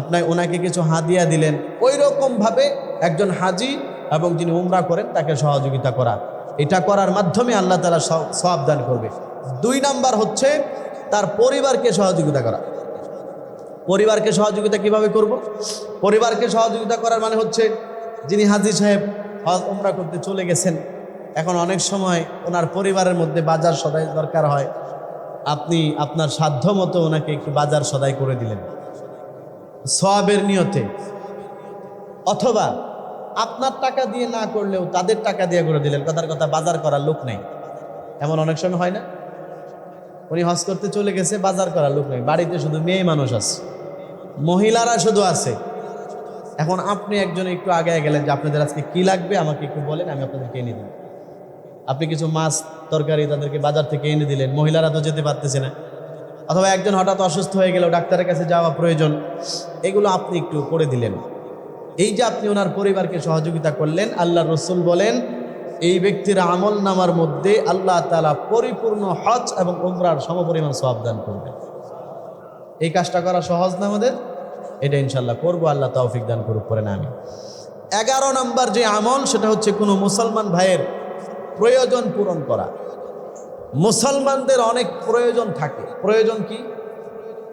আপনার ওনাকে কিছু হাদিয়া দিলেন। ওই রকমভাবে একজন হাজি এবং যিনি উমরা করেন তাকে সহযোগিতা করা, এটা করার মাধ্যমে আল্লাহ তাআলা সওয়াব দান করবে। 2 নাম্বার হচ্ছে তার পরিবারকে সহযোগিতা করা। পরিবারকে সহযোগিতা কিভাবে করব? পরিবারকে সহযোগিতা করার মানে হচ্ছে, যিনি হাজী সাহেব হজ উমরা করতে চলে গেছেন, এখন অনেক সময় ওনার পরিবারের মধ্যে বাজার সদাই দরকার হয়, আপনি আপনার সাধ্য মতো ওনাকে একটু বাজার সদাই করে দিলেন সওয়াবের নিয়তে, অথবা আপনার টাকা দিয়ে না করলেও তাদের টাকা দিয়ে করে দিলেন। কথার কথা, বাজার করার লোক নেই, এমন অনেক সময় হয় না? উনি হজ করতে চলে গেছে, বাজার করার লোক নেই, বাড়িতে শুধু মেয়ে মানুষ আছে, মহিলারা শুধু আছে। এখন আপনি একজন একটু আগে গেলেন যে আপনাদের আজকে কি লাগবে আমাকে একটু বলেন, আমি আপনাদেরকে এনে দিই। আপনি কিছু মাছ তরকারি তাদেরকে বাজার থেকে এনে দিলেন, মহিলারা তো যেতে পারতেছে না, অথবা একজন হঠাৎ অসুস্থ হয়ে গেল, ডাক্তারের কাছে যাওয়া প্রয়োজন, এগুলো আপনি একটু করে দিলেন। এই যে আপনি ওনার পরিবারকে সহযোগিতা করলেন, আল্লাহর রাসূল বলেন এই ব্যক্তির আমল নামার মধ্যে আল্লাহ তাআলা পরিপূর্ণ হজ এবং উমরার সমপরিমাণ সওয়াব দান করবেন। এই কাজটা করা সহজ না আমাদের? এটা ইনশাআল্লাহ করবো, আল্লাহ তৌফিক দান করুক, করে না আমি। 11 নম্বর যে আমল, সেটা হচ্ছে কোনো মুসলমান ভাইয়ের প্রয়োজন পূরণ করা। মুসলমানদের অনেক প্রয়োজন থাকে। প্রয়োজন কি?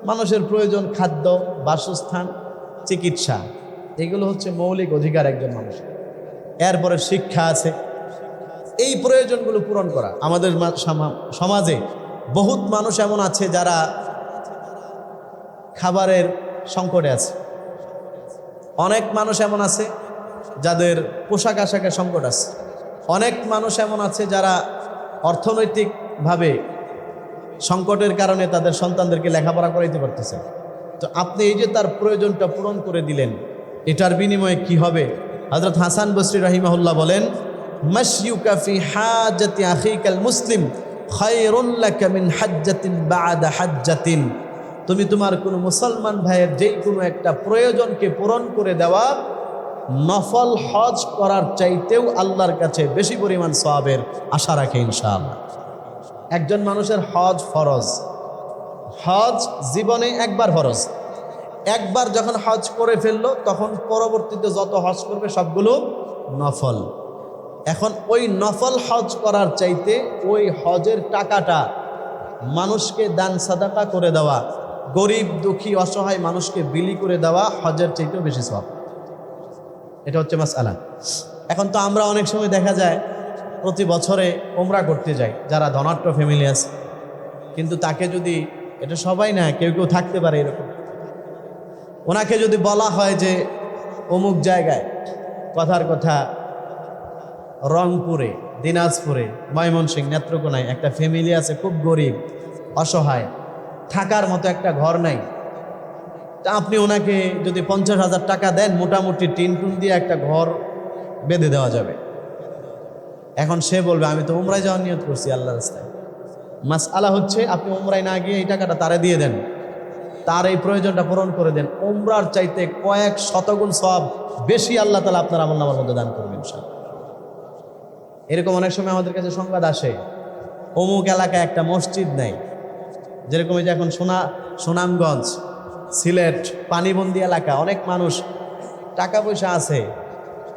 মানুষের প্রয়োজন খাদ্য, বাসস্থান, চিকিৎসা, এগুলো হচ্ছে মৌলিক অধিকার একজন মানুষের। এরপরে শিক্ষা আছে। এই প্রয়োজনগুলো পূরণ করা। আমাদের সমাজে বহুত মানুষ এমন আছে যারা খাবারের সংকটে আছে, অনেক মানুষ এমন আছে যাদের পোশাক আশাকের সংকট আছে, অনেক মানুষ এমন আছে যারা অর্থনৈতিকভাবে সংকটের কারণে তাদের সন্তানদেরকে লেখাপড়া করাইতে পারতেছে। তো আপনি এই যে তার প্রয়োজনটা পূরণ করে দিলেন, এটার বিনিময়ে কি হবে? হযরত হাসান বসরি রাহিমাহুল্লাহ বলেন, মাশয়ুকা ফি হাজাতি আখিকাল মুসলিম খায়রুন লাকা মিন হাজ্জাতিন বা'দা হাজ্জাতিন। তুমি তোমার কোনো মুসলমান ভাইয়ের যেই কোনো একটা প্রয়োজনকে পূরণ করে দেওয়া নফল হজ করার চাইতেও আল্লাহর কাছে বেশি পরিমাণ সওয়াবের আশা রাখে ইনশাআল্লাহ। একজন মানুষের হজ ফরজ, হজ জীবনে একবার ফরজ, একবার যখন হজ করে ফেললো তখন পরবর্তীতে যত হজ করবে সবগুলো নফল। এখন ওই নফল হজ করার চাইতে ওই হজের টাকাটা মানুষকে দান সাদাকা করে দেওয়া, গরিব দুঃখী অসহায় মানুষকে বিলি করে দেওয়া হজের চাইতেও বেশি সওয়াব। এটা হচ্ছে মাসআলা। এখন তো আমরা অনেক সময় দেখা যায় প্রতি বছরে উমরা করতে যাই, যারা ধনাঢ্য ফ্যামিলি আছে, কিন্তু তাকে যদি, এটা সবাই না, কেউ কেউ থাকতে পারে এরকম, ওনাকে যদি বলা হয় যে অমুক জায়গায়, কথার কথা রংপুরে, দিনাজপুরে, ময়মনসিংহ, নেত্রকোনায় একটা ফ্যামিলি আছে খুব গরিব অসহায়, থাকার মতো একটা ঘর নাই, তা আপনি ওনাকে যদি 50,000 টাকা দেন, মোটামুটি টিন টুন দিয়ে একটা ঘর বেঁধে দেওয়া যাবে। এখন সে বলবে আমি তো উমরায় যাওয়ার নিয়ত করছি আল্লাহর রাস্তায়। মাসআলা হচ্ছে আপনি উমরায় না গিয়ে এই টাকাটা তারে দিয়ে দেন, তার এই প্রয়োজনটা পূরণ করে দেন। উমরার চাইতে কয়েক শতগুণ সওয়াব বেশি আল্লাহ তাআলা আপনার আমলনামার মধ্যে দান করবেন ইনশাআল্লাহ। এরকম অনেক সময় আমাদের কাছে সংবাদ আসে, অমুক এলাকায় একটা মসজিদ নেই। যেরকম এই যে এখন সুনামগঞ্জ, সিলেট পানিবন্দী এলাকা, অনেক মানুষ টাকা পয়সা আছে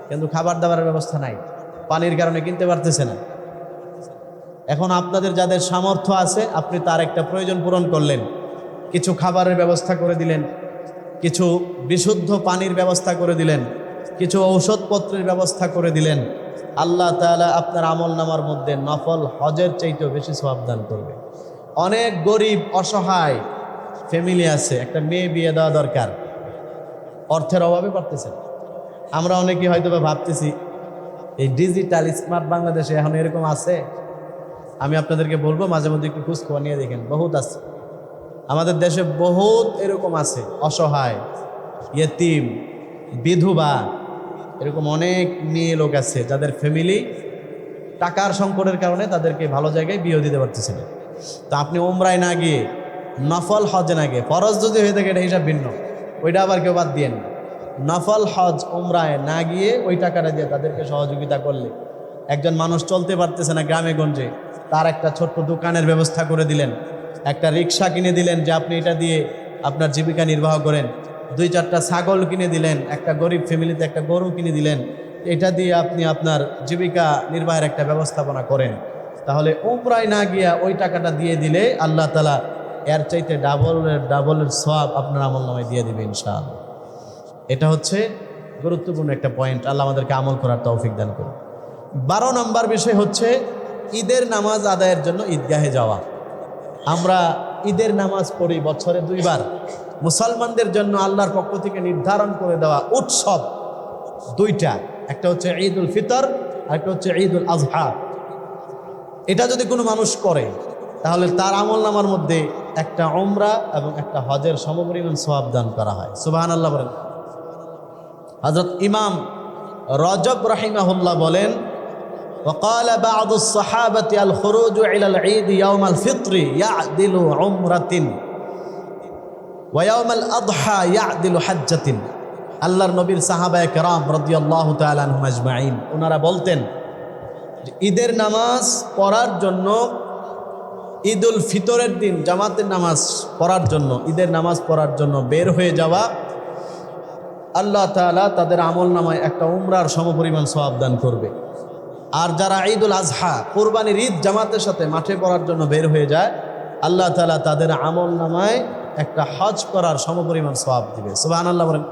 কিন্তু খাবার দাবারের ব্যবস্থা নাই, পানির কারণে কিনতে পারতেছে না। এখন আপনাদের যাদের সামর্থ্য আছে, আপনি তার একটা প্রয়োজন পূরণ করলেন, কিছু খাবারের ব্যবস্থা করে দিলেন, কিছু বিশুদ্ধ পানির ব্যবস্থা করে দিলেন, কিছু ঔষধপত্রের ব্যবস্থা করে দিলেন। আল্লাহ তাআলা আপনার আমলনামার মধ্যে নফল হজের চাইতেও বেশি সওয়াব দান করবে। অনেক গরিব অসহায় ফ্যামিলি আছে, একটা মেয়ে বিয়ে দেওয়া দরকার, অর্থের অভাবে পারতেছে না। আমরা অনেকে হয়তো বা ভাবতেছি এই ডিজিটাল স্মার্ট বাংলাদেশে এখন এরকম আছে। আমি আপনাদেরকে বলবো মাঝে মধ্যে একটু খোঁজ খবর নিয়ে দেখেন, বহুত আছে আমাদের দেশে, বহুত এরকম আছে অসহায়, ইয়েতিম, বিধবা, এরকম অনেক মেয়ে লোক আছে যাদের ফ্যামিলি টাকার সংকটের কারণে তাদেরকে ভালো জায়গায় বিয়ে দিতে পারতেছে না। তো আপনি উমরায় না গিয়ে, নফল হজে না গিয়ে, ফরজ যদি হয়ে থাকে এটা হিসাব ভিন্ন, ওইটা আবার কেউ বাদ দিয়েন না। নফল হজ উমরায় না গিয়ে ওই টাকাটা দিয়ে তাদেরকে সহযোগিতা করলে, একজন মানুষ চলতে পারতেছে না গ্রামে গঞ্জে, তার একটা ছোট্ট দোকানের ব্যবস্থা করে দিলেন, একটা রিক্সা কিনে দিলেন যে আপনি এটা দিয়ে আপনার জীবিকা নির্বাহ করেন, 2-4টা ছাগল কিনে দিলেন, একটা গরিব ফ্যামিলিতে একটা গরু কিনে দিলেন, এটা দিয়ে আপনি আপনার জীবিকা নির্বাহের একটা ব্যবস্থাপনা করেন, তাহলে উমরায় না গিয়া ওই টাকাটা দিয়ে দিলে আল্লাহ তাআলা এর চাইতে ডাবলের সওয়াব আপনার আমলনামায় দিয়ে দিবে ইনশাআল্লাহ। এটা হচ্ছে গুরুত্বপূর্ণ একটা পয়েন্ট। আল্লাহ আমাদেরকে আমল করার তৌফিক দান করুন। 12 নম্বর বিষয় হচ্ছে ঈদের নামাজ আদায়ের জন্য ঈদগাহে যাওয়া। আমরা ঈদের নামাজ পড়ি বছরে 2 বার। মুসলমানদের জন্য আল্লাহর পক্ষ থেকে নির্ধারণ করে দেওয়া উৎসব 2টা, একটা হচ্ছে ঈদুল ফিতর আর একটা হচ্ছে ঈদুল আজহা। এটা যদি কোনো মানুষ করে তাহলে তার আমলনামার মধ্যে একটা উমরা এবং একটা হজের সমপরিমাণ সওয়াব দান করা হয়। সুবহানাল্লাহ বলেন। হযরত ইমাম রজব রাহিমাহুল্লাহ বলেন, وقال بعض الصحابة الخروج إلى العيد يوم الفطر يعدل عمرة ويوم الأضحى يعدل حجة। আল্লাহর নবীর সাহাবায়ে কেরাম রাদিয়াল্লাহু তাআলা আনহুম আজমাইন ওনারা বলতেন ঈদের নামাজ পড়ার জন্য, ঈদুল ফিতরের দিন জামাতের নামাজ পড়ার জন্য, ঈদের নামাজ পড়ার জন্য বের হয়ে যাওয়া, আল্লাহ তাআলা তাদের আমলনামায় একটা উমরার সমপরিমাণ সওয়াব দান করবে। আর যারা ঈদুল আজহা, কুরবানির ঈদ জামাতের সাথে মাঠে পড়ার জন্য বের হয়ে যায়, আল্লাহ তাআলা তাদের আমলনামায় একটা হজ করার সমপরিমাণ সওয়াব দিবে। সুবহানাল্লাহ বলেন।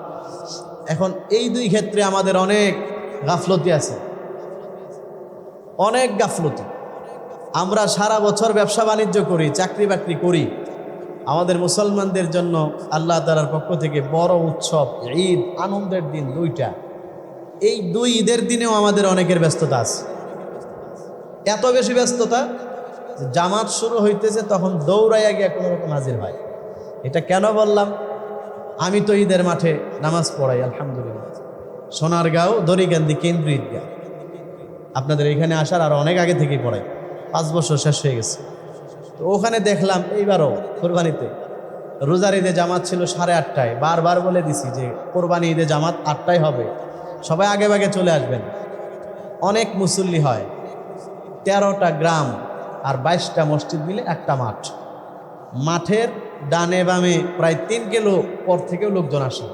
এখন এই 2 ক্ষেত্রে আমাদের অনেক গাফলতি আছে, অনেক গাফলতি। আমরা সারা বছর ব্যবসা বাণিজ্য করি, চাকরি বাকরি করি, আমাদের মুসলমানদের জন্য আল্লাহ তাআলার পক্ষ থেকে বড় উৎসব ঈদ, আনন্দের দিন 2টা। এই 2 ঈদের দিনেও আমাদের অনেকের ব্যস্ততা আছে, এত বেশি ব্যস্ততা যে জামাত শুরু হইতেছে তখন দৌড়াইয়া গিয়া কোনো রকম হাজির হয়। এটা কেন বললাম? আমি তো ঈদের মাঠে নামাজ পড়াই আলহামদুলিল্লাহ, সোনারগাঁও দড়িকান্দি কেন্দ্রীয় ঈদগাহ। আপনাদের এখানে আসার আরও অনেক আগে থেকেই পড়াই, 5 বছর শেষ হয়ে গেছে। তো ওখানে দেখলাম এইবারও কোরবানিতে রোজার ঈদে জামাত ছিল 8:30টায়। বারবার বলে দিছি যে কোরবানি ঈদে জামাত 8টায় হবে, সবাই আগে ভাগে চলে আসবেন। অনেক মুসল্লি হয়, 13টা গ্রাম আর 22টা মসজিদ মিলে একটা মাঠ। মাঠের ডানে বামে প্রায় 3 কিলো পর থেকেও লোকজন আসে,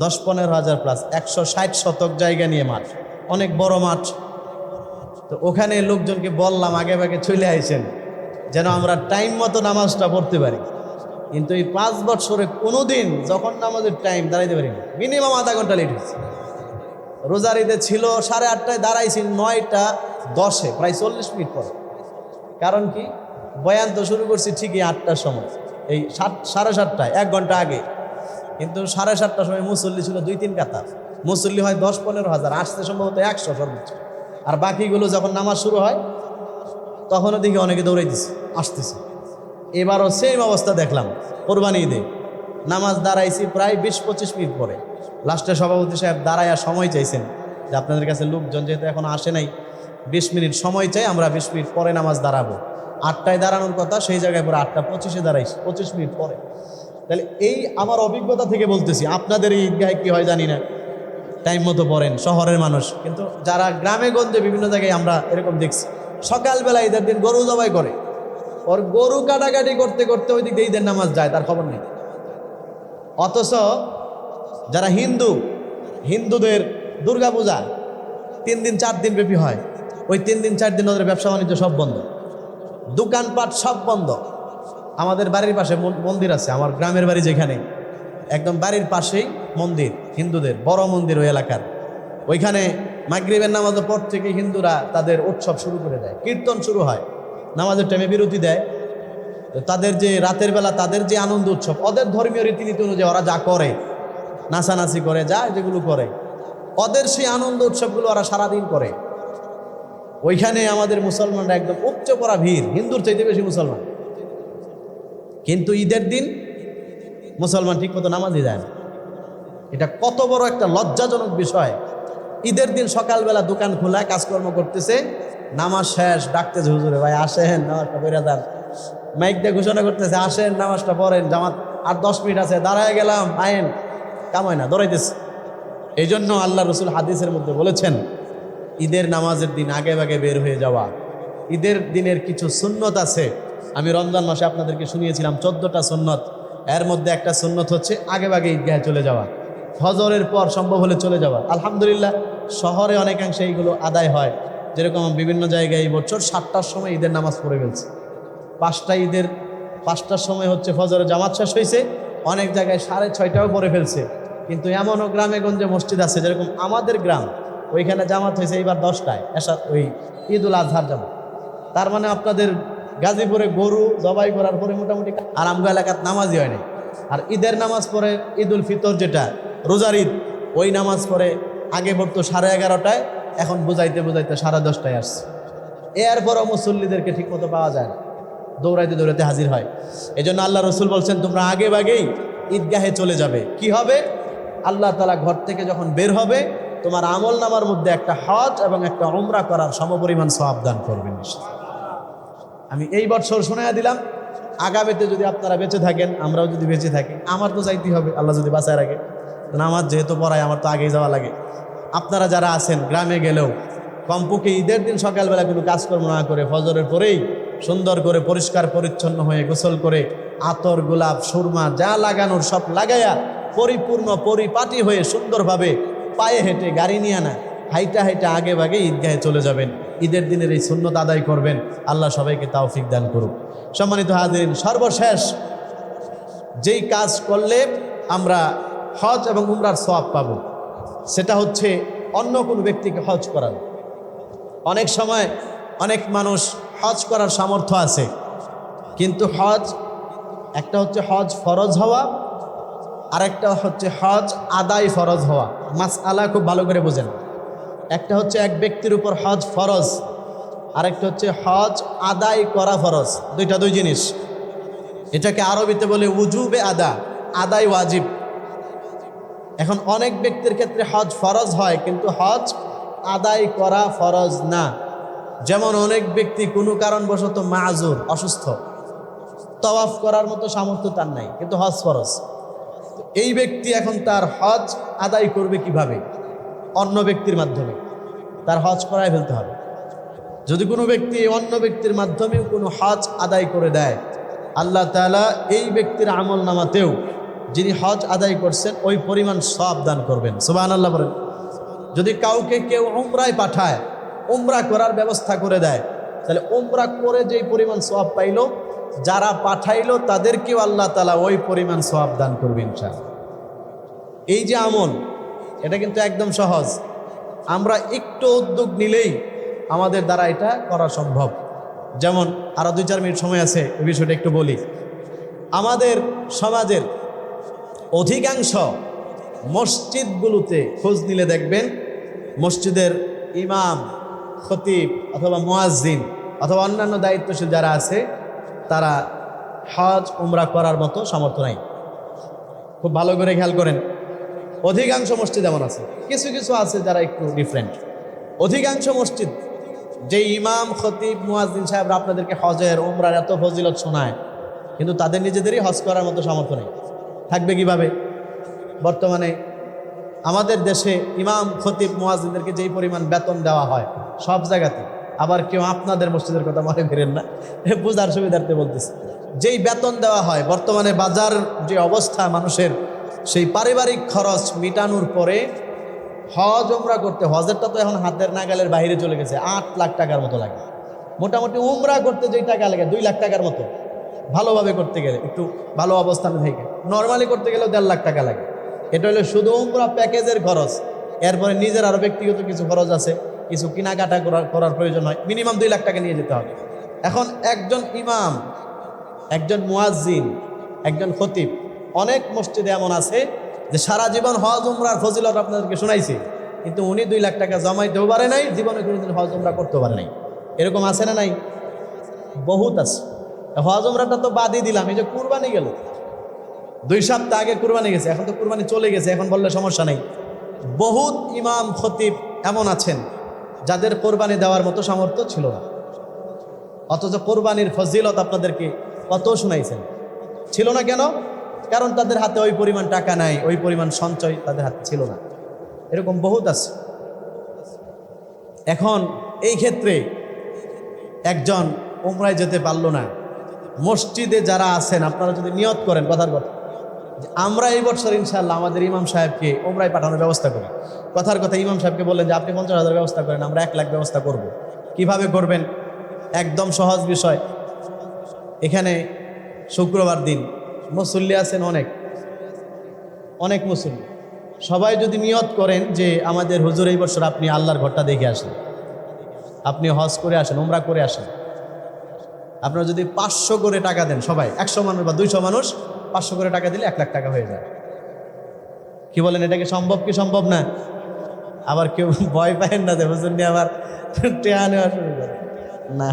10-15 হাজার প্লাস, 160 শতক জায়গা নিয়ে মাঠ, অনেক বড় মাঠ। তো ওখানে লোকজনকে বললাম আগে ভাগে চলে আইছেন যেন আমরা টাইম মতো নামাজটা পড়তে পারি। কিন্তু এই 5 বছরে কোনোদিন যখন নামাজের টাইম দাঁড়াইতে পারিনি, মিনিমাম আধা ঘন্টা লেট হয়েছে। রোজার ঈদে ছিল 8:30টায়, দাঁড়াইছি 9:10, প্রায় 40 মিনিট পরে। কারণ কি? বয়ান তো শুরু করছি ঠিকই 8টার সময়, এই 7:30টায়, 1 ঘন্টা আগে। কিন্তু 7:30টার সময় মুসল্লি ছিল 2-3 কাতার। মুসল্লি হয় 10-15 হাজার, আসতে সম্ভবত 100 সর্বোচ্চ। আর বাকিগুলো যখন নামাজ শুরু হয় তখনও দেখি অনেকে দৌড়াইতেছে, আসতেছে। এবারও সেম অবস্থা দেখলাম কোরবানি ঈদে। নামাজ দাঁড়াইছি প্রায় 20-25 মিনিট পরে। লাস্টে সভাপতি সাহেব দাঁড়াইয়া সময় চাইছেন যে আপনাদের কাছে লোকজন যেহেতু এখন আসে নাই, 20 মিনিট সময় চাই, আমরা 20 মিনিট পরে নামাজ দাঁড়াবো। 8টায় দাঁড়ানোর কথা, সেই জায়গায় পরে 8টা 25-এ দাঁড়াইছি, 25 মিনিট পরে। তাহলে এই আমার অভিজ্ঞতা থেকে বলতেছি, আপনাদের এই ঈদগাহে কি হয় জানি না, টাইম মতো পড়েন শহরের মানুষ, কিন্তু যারা গ্রামে গঞ্জে বিভিন্ন জায়গায় আমরা এরকম দেখছি, সকালবেলা ঈদের দিন গরু জবাই করে, ওর গরু কাটাকাটি করতে করতে ওই দিক দিয়ে ঈদের নামাজ যায়, তার খবর নেই। অথচ যারা হিন্দুদের দুর্গাপূজা 3 দিন 4 দিন ব্যাপী হয়, ওই 3 দিন 4 দিন ওদের ব্যবসা বাণিজ্য সব বন্ধ, দোকানপাট সব বন্ধ। আমাদের বাড়ির পাশে মন্দির আছে, আমার গ্রামের বাড়ি যেখানে, একদম বাড়ির পাশেই মন্দির, হিন্দুদের বড় মন্দির ওই এলাকার। ওইখানে মাগরিবের নামাজের পর থেকে হিন্দুরা তাদের উৎসব শুরু করে দেয়, কীর্তন শুরু হয়, নামাজের টাইমে বিরতি দেয়। তো তাদের যে রাতের বেলা তাদের যে আনন্দ উৎসব, ওদের ধর্মীয় রীতিনীতি অনুযায়ী ওরা যা করে, নাচানাচি করে, যা যেগুলো করে, ওদের সেই আনন্দ উৎসবগুলো ওরা সারাদিন করে। ওইখানে আমাদের মুসলমানরা একদম উপচে পড়া ভিড়, হিন্দুর চাইতে বেশি মুসলমান। কিন্তু ঈদের দিন মুসলমান ঠিক মতো নামাজই যায় না। এটা কত বড় একটা লজ্জাজনক বিষয়। ঈদের দিন সকালবেলা দোকান খোলা, কাজকর্ম করতেছে, নামাজ শেষ, ডাকতেছে হুজুরে ভাই আসেন নামাজটা পড়ে যান, মাইক দিয়ে ঘোষণা করতেছে আসেন নামাজটা পড়েন, জামাত আর 10 মিনিট আছে, দাঁড়ায় গেলাম, আয়েন, কামায় না, দৌড়াইতেছে। এই জন্য আল্লাহ রসুল হাদিসের মধ্যে বলেছেন, ঈদের নামাজের দিন আগে ভাগে বের হয়ে যাওয়া। ঈদের দিনের কিছু সুন্নত আছে, আমি রমজান মাসে আপনাদেরকে শুনিয়েছিলাম 14টা সুন্নত। এর মধ্যে একটা সুন্নত হচ্ছে আগে ভাগে ঈদগাহে চলে যাওয়া, ফজরের পর সম্ভব হলে চলে যাওয়া। আলহামদুলিল্লাহ শহরে অনেকাংশে এইগুলো আদায় হয়। যেরকম বিভিন্ন জায়গায় এই বছর 7টার সময় ঈদের নামাজ পড়ে ফেলছে, 5টার সময় হচ্ছে ফজরের জামাত শেষ হয়েছে, অনেক জায়গায় 6:30টাও পড়ে ফেলছে। কিন্তু এমনও গ্রামে গঞ্জে মসজিদ আছে, যেরকম আমাদের গ্রাম, ওইখানে জামাত হয়েছে এইবার 10টায়, ওই ঈদুল আজহার জামাত। তার মানে আপনাদের গাজীপুরে গরু জবাই করার পরে মোটামুটি আর আমগো এলাকার নামাজই হয় না। আর ঈদের নামাজ পড়ে ঈদুল ফিতর, যেটা রোজার ঈদ, ওই নামাজ পড়ে আগে পড়তো 11:30টায়, এখন বুঝাইতে 10:30টায় আসছে। এরপরও মুসল্লিদেরকে ঠিক মতো পাওয়া যায় না, দৌড়াইতে দৌড়াইতে হাজির হয়। এই জন্য আল্লাহ রসুল বলছেন, তোমরা আগে ভাগেই ঈদগাহে চলে যাবে। কি হবে? আল্লাহ তাআলা ঘর থেকে যখন বের হবে, তোমার আমল নামার মধ্যে একটা হজ এবং একটা উমরা করার সমপরিমাণ সওয়াব দান করবেন। আমি এই বছর শোনায়া দিলাম, আগামীতে যদি আপনারা বেঁচে থাকেন, আমরাও যদি বেঁচে থাকি, আমার তো যাইতেই হবে, আল্লাহ যদি বাঁচায় রাখে। নামাজ যেহেতু পড়ায়, আমার তো আগেই যাওয়া লাগে। আপনারা যারা আছেন গ্রামে গেলেও কমপক্ষে ঈদের দিন সকালবেলা কোনো কাজকর্ম না করে, ফজরের পরেই সুন্দর করে পরিষ্কার পরিচ্ছন্ন হয়ে গোসল করে, আতর গোলাপ সুরমা যা লাগানোর সব লাগাইয়া পরিপূর্ণ পরিপাটি হয়ে সুন্দরভাবে পায়ে হেঁটে, গাড়ি নিয়ে না, হাইটা হাইটা আগে ভাগে ঈদগাহে চলে যাবেন। ঈদের দিনের এই সুন্নত আদায় করবেন। আল্লাহ সবাইকে তৌফিক দান করুক। সম্মানিত হাজিরিন, সর্বশেষ যেই কাজ করলে আমরা হজ এবং উমরার সওয়াব পাব, সেটা হচ্ছে অন্য কোনো ব্যক্তিকে হজ করানো। অনেক সময় অনেক মানুষ হজ করার সামর্থ্য আছে, কিন্তু একটা হচ্ছে হজ ফরজ হওয়া, আরেকটা হচ্ছে হজ আদায় ফরজ হওয়া। মাসআলা খুব ভালো করে বোঝেন। একটা হচ্ছে এক ব্যক্তির উপর হজ ফরজ, আরেকটা হচ্ছে হজ আদায় করা ফরজ, দুই জিনিস। এটাকে আরবিতে বলে উজুবে আদায় ওয়াজিব। এখন অনেক ব্যক্তির ক্ষেত্রে হজ ফরজ হয়, কিন্তু হজ আদায় করা ফরজ না। যেমন অনেক ব্যক্তি কোনো কারণবশত মাযুর, অসুস্থ, তাওয়াফ করার মতো সামর্থ্য তার নাই, কিন্তু হজ ফরজ। এই ব্যক্তি এখন তার হজ আদায় করবে কিভাবে? অন্য ব্যক্তির মাধ্যমে তার হজ করায় ফেলতে হবে। যদি কোনো ব্যক্তি অন্য ব্যক্তির মাধ্যমেও কোনো হজ আদায় করে দেয়, আল্লাহ তাআলা এই ব্যক্তির আমল নামাতেও যিনি হজ আদায় করছেন ওই পরিমাণ সওয়াব দান করবেন। সুবহানাল্লাহ বলেন। যদি কাউকে কেউ উমরায় পাঠায়, উমরা করার ব্যবস্থা করে দেয়, তাহলে উমরা করে যেই পরিমাণ সওয়াব পাইল, যারা পাঠাইলো তাদেরকেও আল্লাহ তাআলা ওই পরিমাণ সওয়াব দান করবেন ইনশাআল্লাহ। এই যে আমল, এটা কিন্তু একদম সহজ। আমরা একটু উদ্যোগ নিলেই আমাদের দ্বারা এটা করা সম্ভব। যেমন আরও 2-4 মিনিট সময় আছে, এই বিষয়টা একটু বলি। আমাদের সমাজের অধিকাংশ মসজিদগুলোতে খোঁজ নিলে দেখবেন, মসজিদের ইমাম, খতিব অথবা মুয়াজ্জিন অথবা অন্যান্য দায়িত্বশীল যারা আছে, তারা হজ উমরা করার মতো সামর্থ্য নাই। খুব ভালো করে খেয়াল করেন, অধিকাংশ মসজিদ এমন আছে, কিছু কিছু আছে যারা একটু ডিফারেন্ট। অধিকাংশ মসজিদ যে ইমাম খতিব মুয়াজ্জিন সাহেবরা আপনাদেরকে হজের উমরার এত ফজিলত শোনায়, কিন্তু তাদের নিজেদেরই হজ করার মতো সামর্থ্য নেই, থাকবে কিভাবে? বর্তমানে আমাদের দেশে ইমাম খতিব মুয়াজ্জিনদেরকে যেই পরিমাণ বেতন দেওয়া হয় সব জায়গাতে, আবার কেউ আপনাদের মসজিদের কথা মনে করেন না, বুঝার সুবিধার্থে বলতেছি, যেই বেতন দেওয়া হয় বর্তমানে বাজার যে অবস্থা মানুষের, সেই পারিবারিক খরচ মিটানোর পরে হজ উমরা করতে, হজেরটা তো এখন হাতের নাগালের বাইরে চলে গেছে, 8 লাখ টাকার মতো লাগে মোটামুটি। উমরা করতে যেই টাকা লাগে 2 লাখ টাকার মতো, ভালোভাবে করতে গেলে, একটু ভালো অবস্থানে থেকে নর্মালি করতে গেলেও 1.5 লাখ টাকা লাগে। এটা হলো শুধু উমরা প্যাকেজের খরচ। এরপরে নিজের আরও ব্যক্তিগত কিছু খরচ আছে, কিছু কেনাকাটা করার প্রয়োজন হয়, মিনিমাম 2 লাখ টাকা নিয়ে যেতে হবে। এখন একজন ইমাম, একজন মুয়াজ্জিন, একজন খতিব, অনেক মসজিদে এমন আছে যে সারা জীবন হজ উমরার ফজিলত আপনাদেরকে শোনাইছে, কিন্তু উনি 2 লাখ টাকা জমাইতেও পারে নাই, জীবনে কোনোদিন হজ উমরা করতেও পারে নাই। এরকম আছে না নাই? বহুত আছে। হজ উমরাটা তো বাদই দিলাম, এই যে কুরবানি গেল, 2 সপ্তাহ আগে কুরবানি গেছে, এখন তো কুরবানি চলে গেছে, এখন বললে সমস্যা নেই। বহুত ইমাম খতিব এমন আছেন যাদের কোরবানি দেওয়ার মতো সামর্থ্য ছিল না, অথচ কোরবানির ফজিলত আপনাদেরকে কত শুনাইছেন। ছিল না কেন? কারণ তাদের হাতে ওই পরিমাণ টাকা নাই, ওই পরিমাণ সঞ্চয় তাদের হাতে ছিল না। এরকম বহুত আছে। এখন এই ক্ষেত্রে একজন উমরায় যেতে পারলো না, মসজিদে যারা আছেন আপনারা যদি নিয়ত করেন, কথার কথা, যে আমরা এই বছর ইনশাআল্লাহ আমাদের ইমাম সাহেবকে উমরায় পাঠানোর ব্যবস্থা করি। কথার কথা ইমাম সাহেবকে বললেন যে আপনি 50,000 ব্যবস্থা করেন, আমরা 1 লাখ ব্যবস্থা করব। কিভাবে করবেন? একদম সহজ বিষয়। এখানে শুক্রবার দিন মুসল্লি আছেন অনেক অনেক মুসল্লি, সবাই যদি নিয়ত করেন যে আমাদের হুজুর এই বছর আপনি আল্লাহর ঘরটা দেখে আসেন, আপনি হজ করে আসেন, উমরা করে আসেন, আপনারা যদি 500 করে টাকা দেন, সবাই 100 মানুষ বা 200 মানুষ 500 করে টাকা দিলে 1 লাখ টাকা হয়ে যায়। কি বলেন, এটা কি সম্ভব কি সম্ভব না? আবার কেউ ভয় পায়েন না যে হুজুর নিয়ে আবার টেহা নেওয়া শুরু করে না।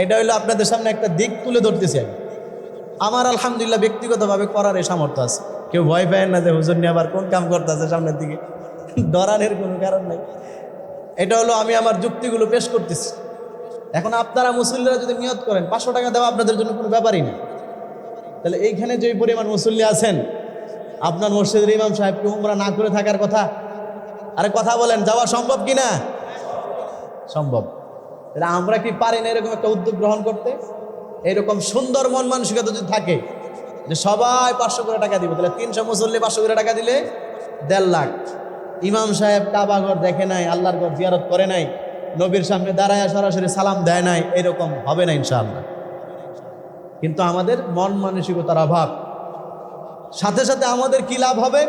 এটা হইলো আপনাদের সামনে একটা দিক তুলে ধরতেছি আমি। আমার আলহামদুলিল্লাহ ব্যক্তিগতভাবে করার এই সামর্থ্য আছে। কেউ ভয় পায়েন না যে হুজুর নিয়ে আবার কোন কাম করতেছে সামনের দিকে, ডরানের কোনো কারণ নাই। এটা হলো আমি আমার যুক্তিগুলো পেশ করতেছি। এখন আপনারা মুসল্লিরা যদি নিয়ত করেন 500 টাকা দেওয়া আপনাদের জন্য কোনো ব্যাপারই না, তাহলে এইখানে যে পরিমাণ মুসল্লি আছেন, আপনার মসজিদের ইমাম সাহেবকে উমরা না করে থাকার কথা? আরে কথা বলেন, যাওয়া সম্ভব কি না? সম্ভব। তাহলে আমরা কি পারি না এরকম একটা উদ্যোগ গ্রহণ করতে? এরকম সুন্দর মন মানসিকতা যদি থাকে যে সবাই 500 করে টাকা দিব, তাহলে 300 মুসল্লি 500 করে টাকা দিলে 1.5 লাখ। ইমাম সাহেব কাবা ঘর দেখে নাই, আল্লাহর ঘর জিয়ারত করে নাই, নবীর সামনে দাঁড়ায় সরাসরি সালাম দেয় নাই, এরকম হবে না ইনশাআল্লাহ। কিন্তু আমাদের মন মানসিকতার অভাব। সাথে সাথে আমাদের কি লাভ হবে?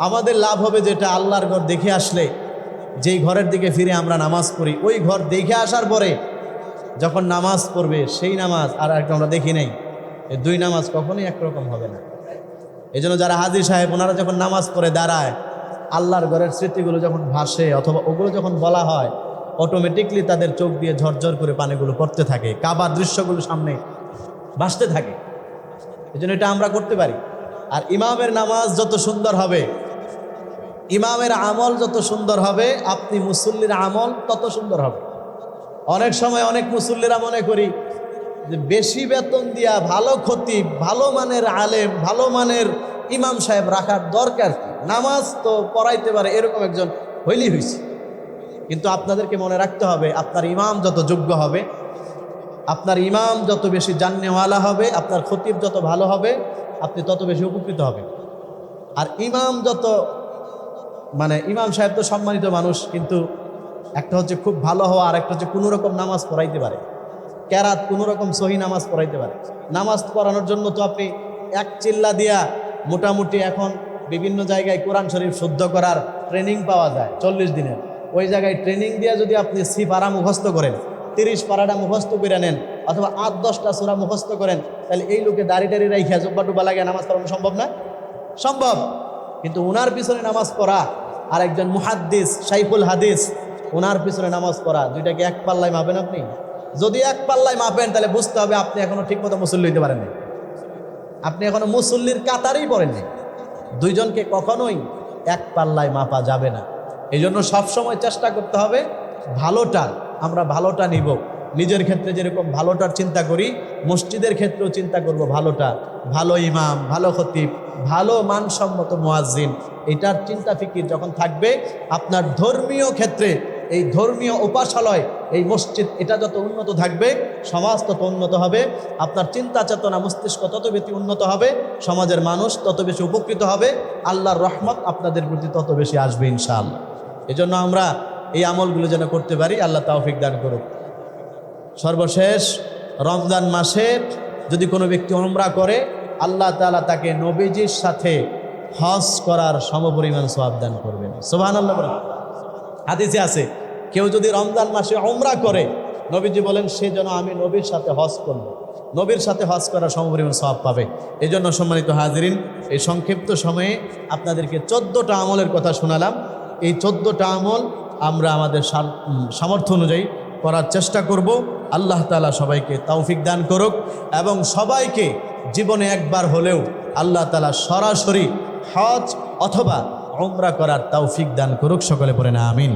আমাদের লাভ হবে যেটা আল্লাহর ঘর দেখে আসলে, যেই ঘরের দিকে ফিরে আমরা নামাজ পড়ি, ওই ঘর দেখে আসার পরে যখন নামাজ পড়বে, সেই নামাজ আর একটা আমরা দেখি নাই, এই 2 নামাজ কখনোই একরকম হবে না। এই জন্য যারা হাজী সাহেব ওনারা যখন নামাজ পড়ে দাঁড়ায়, আল্লাহর ঘরের স্মৃতিগুলো যখন ভাসে অথবা ওগুলো যখন বলা হয়, অটোমেটিকলি তাদের চোখ দিয়ে ঝরঝর করে পানিগুলো পড়তে থাকে, কাবার দৃশ্যগুলো সামনে ভাসতে থাকে। এই জন্য এটা আমরা করতে পারি। আর ইমামের নামাজ যত সুন্দর হবে, ইমামের আমল যত সুন্দর হবে, আপনি মুসল্লির আমল তত সুন্দর হবে। অনেক সময় অনেক মুসল্লিরা মনে করি যে বেশি বেতন দিয়া ভালো খতিব, ভালো মানের আলেম, ভালো মানের ইমাম সাহেব রাখার দরকার কি, নামাজ তো পড়াইতে পারে এরকম একজন হইলেই হয়েছে। কিন্তু আপনাদেরকে মনে রাখতে হবে, আপনার ইমাম যত যোগ্য হবে, আপনার ইমাম যত বেশি জান্নেওয়ালা হবে, আপনার খতিব যত ভালো হবে, আপনি তত বেশি উপকৃত হবেন। আর ইমাম যত ইমাম সাহেব তো সম্মানিত মানুষ, কিন্তু একটা হচ্ছে খুব ভালো হওয়া, আর একটা হচ্ছে কোনো রকম নামাজ পড়াইতে পারে, কেরাত কোনো রকম সহি নামাজ পড়াইতে পারে। নামাজ পড়ানোর জন্য তো আপনি এক চিল্লা দিয়া মোটামুটি এখন বিভিন্ন জায়গায় কোরআন শরীফ শুদ্ধ করার ট্রেনিং পাওয়া যায় 40 দিনের। ওই জায়গায় ট্রেনিং দিয়ে যদি আপনি পারা মুখস্থ করেন, 30 পারাটা মুখস্থ করে নেন, অথবা 8-10টা সূরা মুখস্থ করেন, তাহলে এই লোকে দাড়ি টাড়ি রাইখা জব্বা টুব্বা লাগিয়ে নামাজ পড়ানো সম্ভব না? সম্ভব। কিন্তু ওনার পিছনে নামাজ পড়া আর একজন মুহাদ্দিস শাইখুল হাদিস, ওনার পিছনে নামাজ পড়া, দুইটাকে এক পাল্লায় মাপেন আপনি? যদি এক পাল্লায় মাপেন তাহলে বুঝতে হবে আপনি এখনো ঠিক মতো মুসল্লি হইতে পারেননি, আপনি এখনো মুসল্লির কাতারেই পড়েননি। দুইজনকে কখনোই এক পাল্লায় মাপা যাবে না। এই জন্য সবসময় চেষ্টা করতে হবে ভালোটা, আমরা ভালোটা নিব। নিজের ক্ষেত্রে যেরকম ভালোটার চিন্তা করি, মসজিদের ক্ষেত্রেও চিন্তা করব ভালোটা, ভালো ইমাম, ভালো খতিব, ভালো মানসম্মত মুয়াজ্জিন। এটার চিন্তা ফিকির যখন থাকবে, আপনার ধর্মীয় ক্ষেত্রে, এই ধর্মীয় উপাসালয়, এই মসজিদ, এটা যত উন্নত থাকবে, সমাজ তত উন্নত হবে। আপনার চিন্তা চেতনা মস্তিষ্ক তত বেশি উন্নত হবে, সমাজের মানুষ তত বেশি উপকৃত হবে, আল্লাহর রহমত আপনাদের প্রতি তত বেশি আসবে ইনশাআল্লাহ। এজন্য আমরা এই আমলগুলো যেন করতে পারি, আল্লাহ তৌফিক দান করুক। সর্বশেষ, রমজান মাসে যদি কোনো ব্যক্তি উমরা করে, আল্লাহ তাআলা তাকে নবীজির সাথে হজ করার সমপরিমাণ সওয়াব দান করবেন। সুবহানাল্লাহ বলেন। হাদিসে আছে, কেউ যদি রমজান মাসে উমরা করে, নবীজি বলেন সে যেন আমি নবীর সাথে হজ করব, নবীর সাথে হজ করার সমপরিমাণ সওয়াব পাবে। এই জন্য সম্মানিত হাজিরিন, এই সংক্ষিপ্ত সময়ে আপনাদেরকে 14টা আমলের কথা শোনালাম। এই 14টা আমল আমরা আমাদের সামর্থ্য অনুযায়ী করার চেষ্টা করব। আল্লাহ তাআলা সবাইকে তৌফিক দান করুক এবং সবাইকে জীবনে একবার হলেও আল্লাহ তাআলা সরাসরি হজ অথবা উমরা করার তৌফিক দান করুক। সকলে পড়েন আমিন।